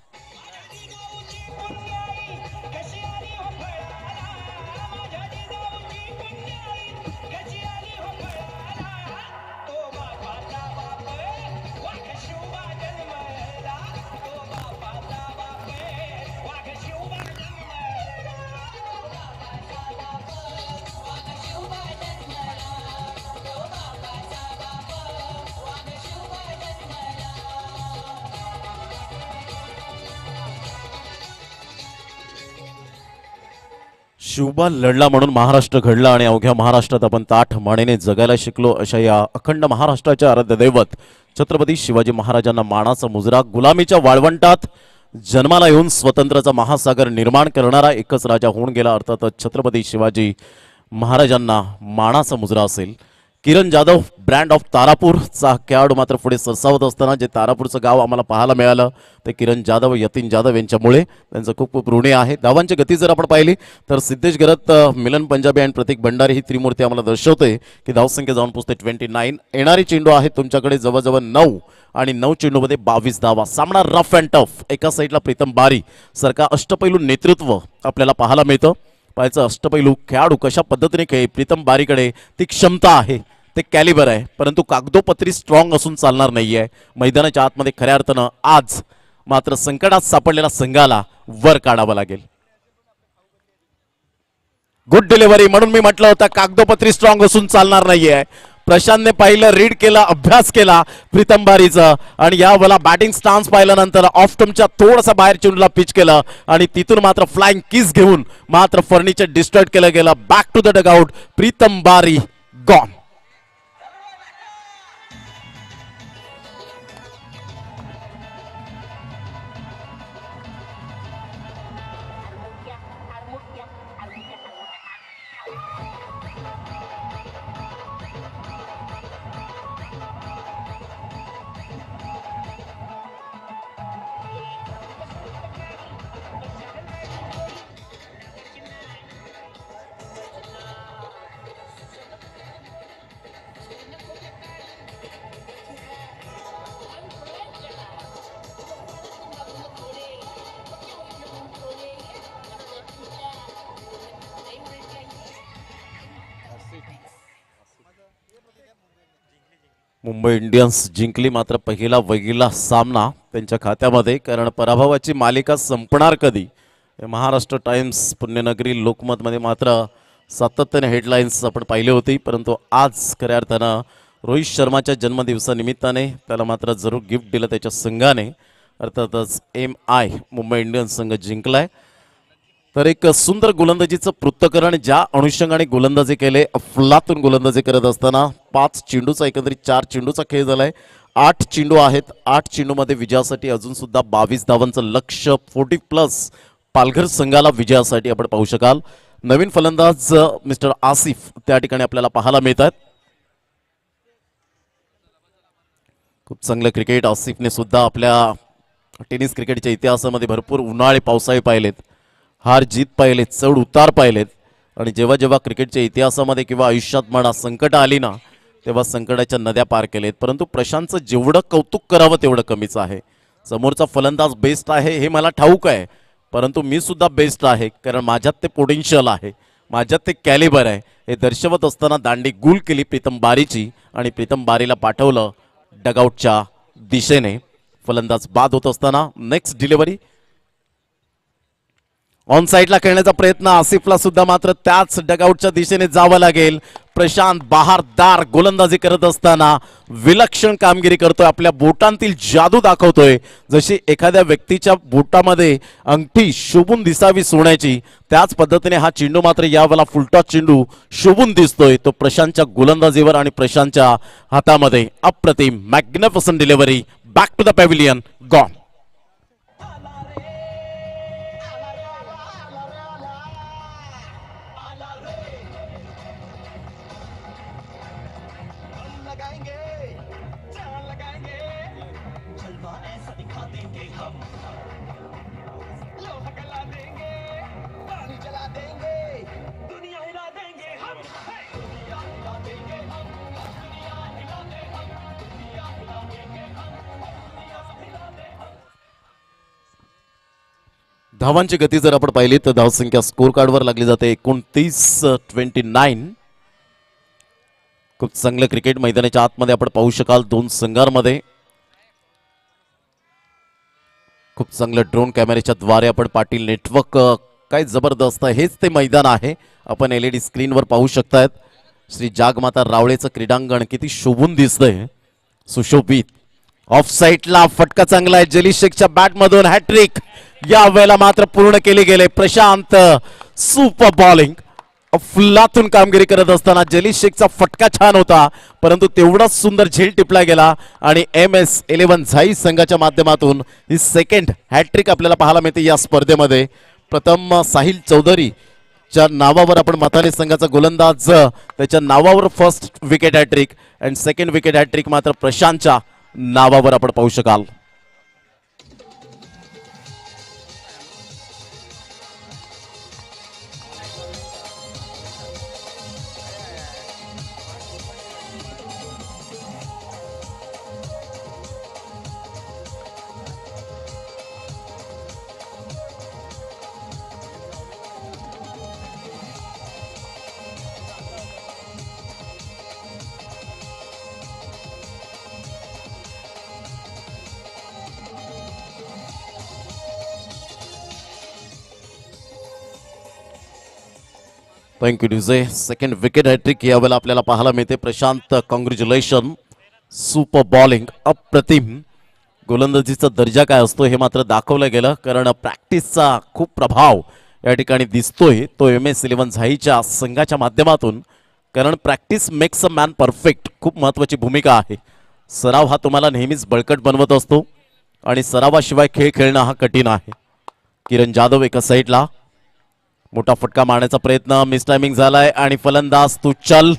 शिवबा लढला म्हणून महाराष्ट्र घडला आणि अवघ्या महाराष्ट्रात आपण ताठ मानेने जगायला शिकलो, अशा या अखंड महाराष्ट्राचे आराध्य दैवत छत्रपती शिवाजी महाराजांना मानाचा मुजरा. गुलामीच्या वाळवंटात जन्माला येऊन स्वतंत्राचा महासागर निर्माण करणारा एकच राजा होऊन गेला, अर्थातच छत्रपती शिवाजी महाराजांना मानाचा मुजरा असेल. किरण जाधव ब्रँड ऑफ तारापूरचा खेळाडू मात्र पुढे सरसावत असताना जे तारापूरचं गाव आम्हाला पाहायला मिळालं ते किरण जाधव, यतीन जाधव यांच्यामुळे. त्यांचं खूप खूप ऋणी आहे. धावांची गती जर आपण पाहिली तर सिद्धेश गरत, मिलन पंजाबी आणि प्रतीक भंडारी ही त्रिमूर्ती आम्हाला दर्शवते की धावसंख्या जाऊन पोहोचते 29. येणारी चेंडू आहे तुमच्याकडे जवळजवळ 9 आणि 9 चेंडूमध्ये 22 धावा. सामना रफ अँड टफ. एका साईडला प्रीतम बारी सारखा अष्टपैलू नेतृत्व आपल्याला पाहायला मिळतं. पाहायचं अष्टपैलू खेळाडू कशा पद्धतीने खेळ. प्रीतम बारीकडे ती क्षमता आहे, ते कॅलिबर आहे, परंतु कागदोपत्री स्ट्रॉंग असून चालणार नाहीये. मैदानाच्या आतमध्ये खऱ्या अर्थानं आज मात्र संकटात सापडलेल्या संघाला वर काढावं लागेल. गुड डिलिव्हरी म्हणून मी म्हटलं होतं कागदोपत्री स्ट्रॉंग असून चालणार नाहीये. प्रशांतने पाहिलं, रीड केला, अभ्यास केला प्रीतम बारीचा आणि यावेळेला बॅटिंग स्टान्स पाहिल्यानंतर ऑफ स्टंपच्या थोडंसं बाहेर चेंडूला पिच केलं आणि तिथून मात्र फ्लाइंग किस घेऊन मात्र फर्निचर डिस्ट्रॉय केलं गेलं. Back to the dugout. Pritam Bari gone. Mumbai Indians जिंकली, मात्र पहिला वहिला सामना त्यांच्या खात्यामध्ये, कारण पराभवाची मालिका संपणार कधी. महाराष्ट्र टाइम्स, पुण्यनगरी, लोकमतमध्ये मात्र सातत्याने हेडलाईन्स आपण पाहिले होती, परंतु आज खऱ्या अर्थानं रोहित शर्माच्या जन्मदिवसानिमित्ताने त्याला मात्र जरूर गिफ्ट दिलं त्याच्या संघाने. अर्थातच MI मुंबई इंडियन्स संघ जिंकलाय. तर एक सुंदर गोलंदाजीचं पृथक्करण, ज्या अनुषंगाने गोलंदाजी केले, अफलातून गोलंदाजी करत असताना 5 चेंडूचा एकंदरीत 4 चेंडूचा खेळ झालाय. 8 चेंडू आहेत. 8 चेंडूमध्ये विजयासाठी अजून सुद्धा 22 धावांचं लक्ष्य. 40+ पालघर संघाला विजयासाठी आपण पाहू शकाल. नवीन फलंदाज मिस्टर आसिफ त्या ठिकाणी आपल्याला पाहायला मिळतात. खूप चांगलं क्रिकेट आसिफने सुद्धा आपल्या टेनिस क्रिकेटच्या इतिहासामध्ये भरपूर उन्हाळे पावसाळे पाहिलेत, हार जीत पाहिलेत, चढ उतार पाहिलेत. आणि जेव्हा जेव्हा क्रिकेटच्या इतिहासामध्ये किंवा आयुष्यात म्हणा संकट आली ना, तेव्हा संकटाच्या नद्या पार केलेत. परंतु प्रशांतचं जेवढं कौतुक करावं तेवढं कमीच आहे. समोरचा फलंदाज बेस्ट आहे हे मला ठाऊक आहे, परंतु मी सुद्धा बेस्ट आहे, कारण माझ्यात ते पोटेन्शियल आहे, माझ्यात ते कॅलिबर आहे. हे दर्शवत असताना दांडी गुल केली प्रीतम बारीची आणि प्रीतम बारीला पाठवलं डगआउटच्या दिशेने. फलंदाज बाद होत असताना नेक्स्ट डिलिव्हरी ऑन साईडला खेळण्याचा प्रयत्न. आसिफला सुद्धा मात्र त्याच डगआउटच्या दिशेने जावं लागेल. प्रशांत बहारदार गोलंदाजी करत असताना विलक्षण कामगिरी करतोय, आपल्या बोटांतील जादू दाखवतोय. जशी एखाद्या व्यक्तीच्या बोटामध्ये अंगठी शोभून दिसावी सोन्याची, त्याच पद्धतीने हा चेंडू मात्र यावेळेला फुलटॉस चेंडू शोभून दिसतोय तो प्रशांतच्या गोलंदाजीवर आणि प्रशांतच्या हातामध्ये. अप्रतिम magnificent delivery. Back to the pavilion. Gone. धावांची गती जर आपण पाहिली तर धावसंख्या स्कोर कार्डवर लागली जाते 29-29. खूप चांगलं क्रिकेट मैदानाच्या आतमध्ये आपण पाहू शकाल दोन संघांमध्ये. खूप चांगलं ड्रोन कॅमेऱ्याच्या द्वारे आपण पाटील नेटवर्क काय जबरदस्त हेच ते मैदान आहे. आपण LED स्क्रीनवर पाहू शकतायत श्री जागमाता रावळेचं क्रीडांगण किती शोभून दिसतंय, सुशोभित. ऑफ साईडला फटका चांगला आहे जली शेखच्या बॅट मधून हॅट्रिक या वेळेला मात्र पूर्ण केली गेले. प्रशांत सुपर बॉलिंग अफलातून कामगिरी करत असताना जली शेखचा फटका छान होता, परंतु तेवढाच सुंदर झेल टिपला गेला आणि MS11 झाई संघाच्या माध्यमातून ही सेकंड हॅट्रिक आपल्याला पाहायला मिळते या स्पर्धेमध्ये. प्रथम साहिल चौधरी च्या नावावर आपण मताने संघाचा गोलंदाज त्याच्या नावावर first wicket hattrick and second wicket hattrick मात्र प्रशांतच्या नावावर आपण पाहू शकाल. Thank you DJ. Second wicket hattrick यावेळेला आपल्याला पाहायला मिळते. प्रशांत कॉंग्रॅच्युलेशन. सुपर बॉलिंग अप्रतिम. गोलंदाजीचा दर्जा काय असतो हे मात्र दाखवलं गेलं, कारण प्रॅक्टिसचा खूप प्रभाव या ठिकाणी दिसतोय तो MS11 झाईच्या संघाच्या माध्यमातून. कारण practice makes a man perfect खूप महत्वाची भूमिका आहे. सराव हा तुम्हाला नेहमीच बळकट बनवत असतो आणि सरावाशिवाय खेळ खेळणं हा कठीण आहे. किरण जाधव एका साईडला मोठा फटका मारण्याचा प्रयत्न मिस टायमिंग झालाय आणि फलंदाज तू चल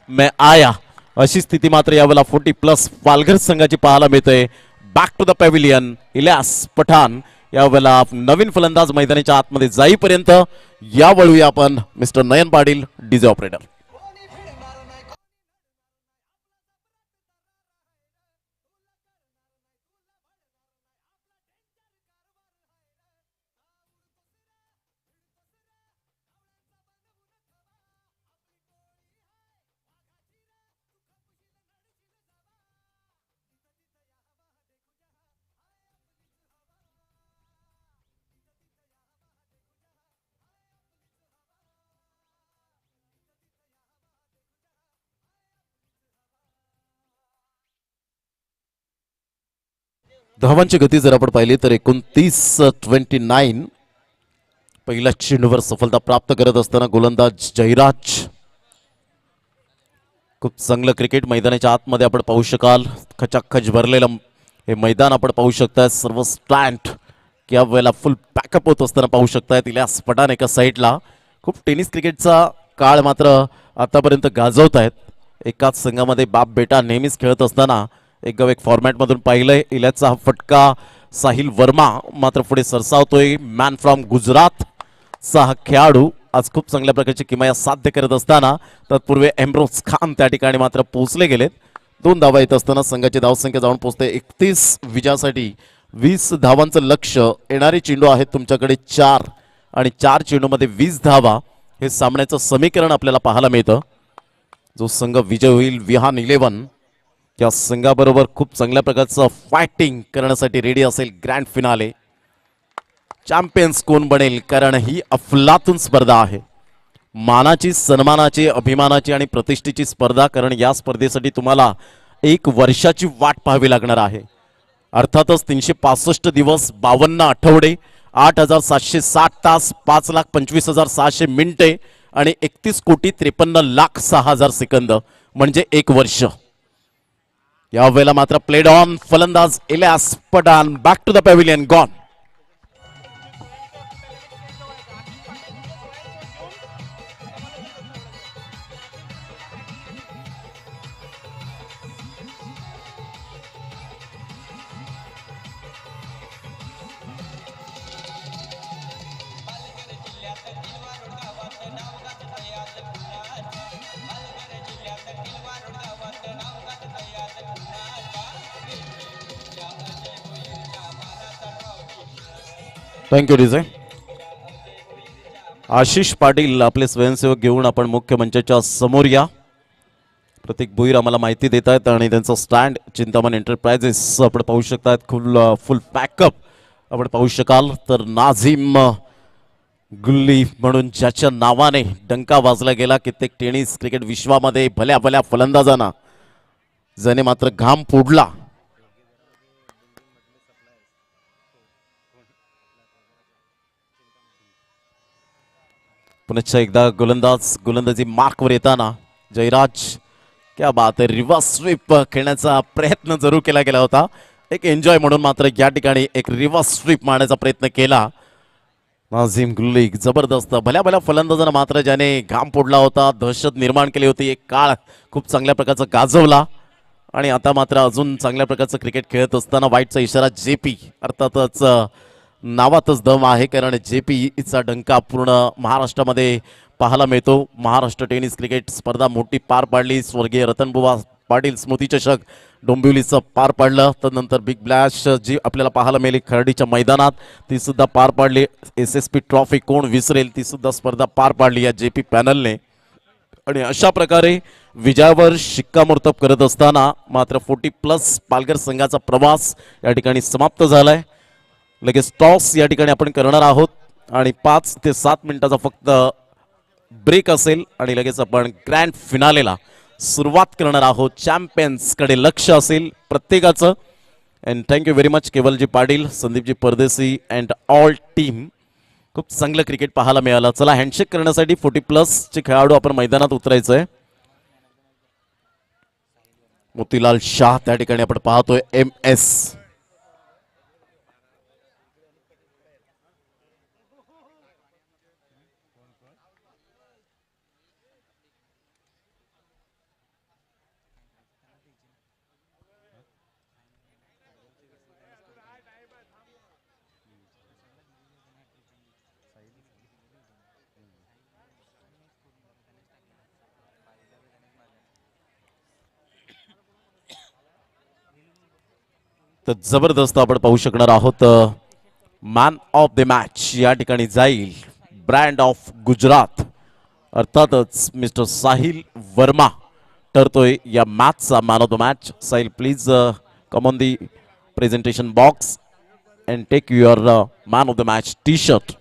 मैं आया अशी स्थिती मात्र यावेळेला 40+ पालघर संघाची पाहायला मिळते. Back to the pavilion Ilyas Pathan यावेळेला नवीन फलंदाज मैदानाच्या आतमध्ये जाईपर्यंत या वळूया आपण mister Nayan Patil DJ operator. धावांची गती जर आपण पाहिली तर 29-29. पहिल्या चेंडूवर सफलता प्राप्त करत असताना गोलंदाज जयराज. खूप चांगलं क्रिकेट मैदानाच्या आतमध्ये आपण पाहू शकाल. खचाखच भरलेलं हे मैदान आपण पाहू शकताय. सर्व स्टँड या वेळेला फुल पॅकअप होत असताना पाहू शकताय. इलियास पठाण एका साईडला. खूप टेनिस क्रिकेटचा काळ मात्र आतापर्यंत गाजवत आहेत. एकाच संघामध्ये बाप बेटा नेहमीच खेळत असताना एक फॉर्मॅट मधून पाहिलंय. इलियासचा हा फटका साहिल वर्मा मात्र पुढे सरसावतोय. मॅन फ्रॉम गुजरात चा हा खेळाडू आज खूप चांगल्या प्रकारची किमया साध्य करत असताना तत्पूर्वी एम्ब्रोज खान त्या ठिकाणी मात्र पोहोचले गेलेत. 2 धावा येत असताना संघाची धावसंख्या जाऊन पोहोचते 31 विजयासाठी 20 धावांचं लक्ष. येणारे चेंडू आहेत तुमच्याकडे 4 आणि 4 चेंडूमध्ये 20 धावा हे सामन्याचं समीकरण आपल्याला पाहायला मिळतं. जो संघ विजय होईल विहान 11 या संघाबरोबर खूप चांगल्या प्रकारचं फायटिंग करण्यासाठी रेडी असेल ग्रँड फिनाले. चॅम्पियन्स कोण बनेल, कारण ही अफलातून स्पर्धा आहे. मानाची, सन्मानाची, अभिमानाची आणि प्रतिष्ठेची स्पर्धा. कारण या स्पर्धेसाठी तुम्हाला 1 वर्षाची वाट पाहावी लागणार आहे. अर्थातच 365 दिवस 52 आठवडे 8,760 तास 5,25,600 मिनिटे आणि 31,53,06,000 सेकंद म्हणजे 1 वर्ष. या वेळेला मात्र प्लेड ऑन. फलंदाज Ilyas Pathan back to the pavilion gone. Thank you DJ. Ashish Patil आपले स्वयंसेवक घेऊन आपण मुख्य मंचाच्या समोर या. प्रतीक भोईर आम्हाला माहिती देत आहेत आणि त्यांचं स्टँड चिंतामण एंटरप्राइजेस आपण पाहू शकतात. फुल पॅकअप आपण पाहू शकाल. तर नाझीम गुल्ली म्हणून ज्याच्या नावाने डंका वाजला गेला कित्येक टेनिस क्रिकेट विश्वामध्ये भल्या भल्या फलंदाजांना, ज्याने मात्र घाम फोडला. पुन्हा एकदा गोलंदाजी मार्कवर येताना जयराज, क्या बात आहे. रिव्हर्स स्वीप खेळण्याचा प्रयत्न जरूर केला गेला होता. एक एन्जॉय म्हणून मात्र या ठिकाणी एक रिव्हर्स स्वीप मारण्याचा प्रयत्न केला. नाझीम गुल्ली जबरदस्त भल्या भल्या फलंदाजांना मात्र ज्याने घाम फोडला होता, दहशत निर्माण केली होती, एक काळ खूप चांगल्या प्रकारचा गाजवला आणि आता मात्र अजून चांगल्या प्रकारचं क्रिकेट खेळत असताना वाईटचा इशारा. जेपी अर्थातच नावातच दम आहे, कारण जेपीचा डंका पूर्ण महाराष्ट्रामध्ये पाहायला मिळतो. महाराष्ट्र टेनिस क्रिकेट स्पर्धा मोठी पार पाडली. स्वर्गीय रतनबुवा पाटील स्मृती चषक डोंबिवलीचं पार पाडलं. तदनंतर बिग ब्लॅश जी आपल्याला पाहायला मिळाली खर्डीच्या मैदानात, ती सुद्धा पार पाडली. SSP ट्रॉफी कोण विसरेल, ती सुद्धा स्पर्धा पार पाडली या जेपी पॅनलने. आणि अशा प्रकारे विजयावर शिक्कामोर्तब करत असताना मात्र 40+ पालघर संघाचा प्रवास या ठिकाणी समाप्त झालाय. लगेच टॉस या ठिकाणी आपण करणार आहोत आणि 5 ते 7 मिनिटाचा फक्त ब्रेक असेल आणि लगेच आपण ग्रँड फिनालेला सुरुवात करणार आहोत. चॅम्पियन्सकडे लक्ष असेल प्रत्येकाचं. And thank you very much Kevalji Patil, Sandeepji Pardeshi and all team. खूप चांगलं क्रिकेट पाहायला मिळालं. चला हँडशेक करण्यासाठी 40+ चे खेळाडू आपण मैदानात उतरायचंय. मोतीलाल शाह त्या ठिकाणी आपण पाहतोय. MS तर जबरदस्त आपण पाहू शकणार आहोत. मॅन ऑफ द मॅच या ठिकाणी जाईल ब्रँड ऑफ गुजरात, अर्थातच मिस्टर साहिल वर्मा ठरतोय या मॅचचा man of the match. Sahil please come on the presentation box and take your man of the match T shirt.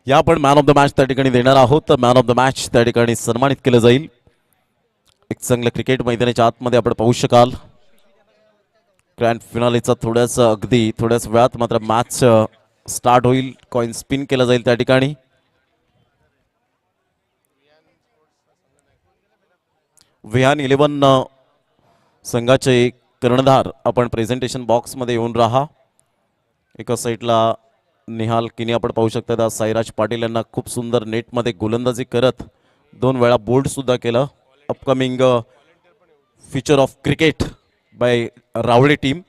या आपण मॅन ऑफ द मॅच त्या ठिकाणी देणार आहोत. मॅन ऑफ द मॅच त्या ठिकाणी सन्मानित केलं जाईल. एक चांगलं क्रिकेट मैदानाच्या आतमध्ये आपण पाहू शकाल. ग्रँड फिनालेचा थोड्याच वेळात मात्र मॅच स्टार्ट होईल. कॉइन स्पिन केलं जाईल त्या ठिकाणी. विहान 11 संघाचे कर्णधार आपण प्रेझेंटेशन बॉक्समध्ये येऊन राहा. एका साईडला निहाल किनी आपण पाहू शकता. आज साईराज पाटील यांना खूप सुंदर नेटमध्ये गोलंदाजी करत 2 वेळा बोल्ड सुद्धा केलं. Upcoming feature of cricket bye रावळे टीम.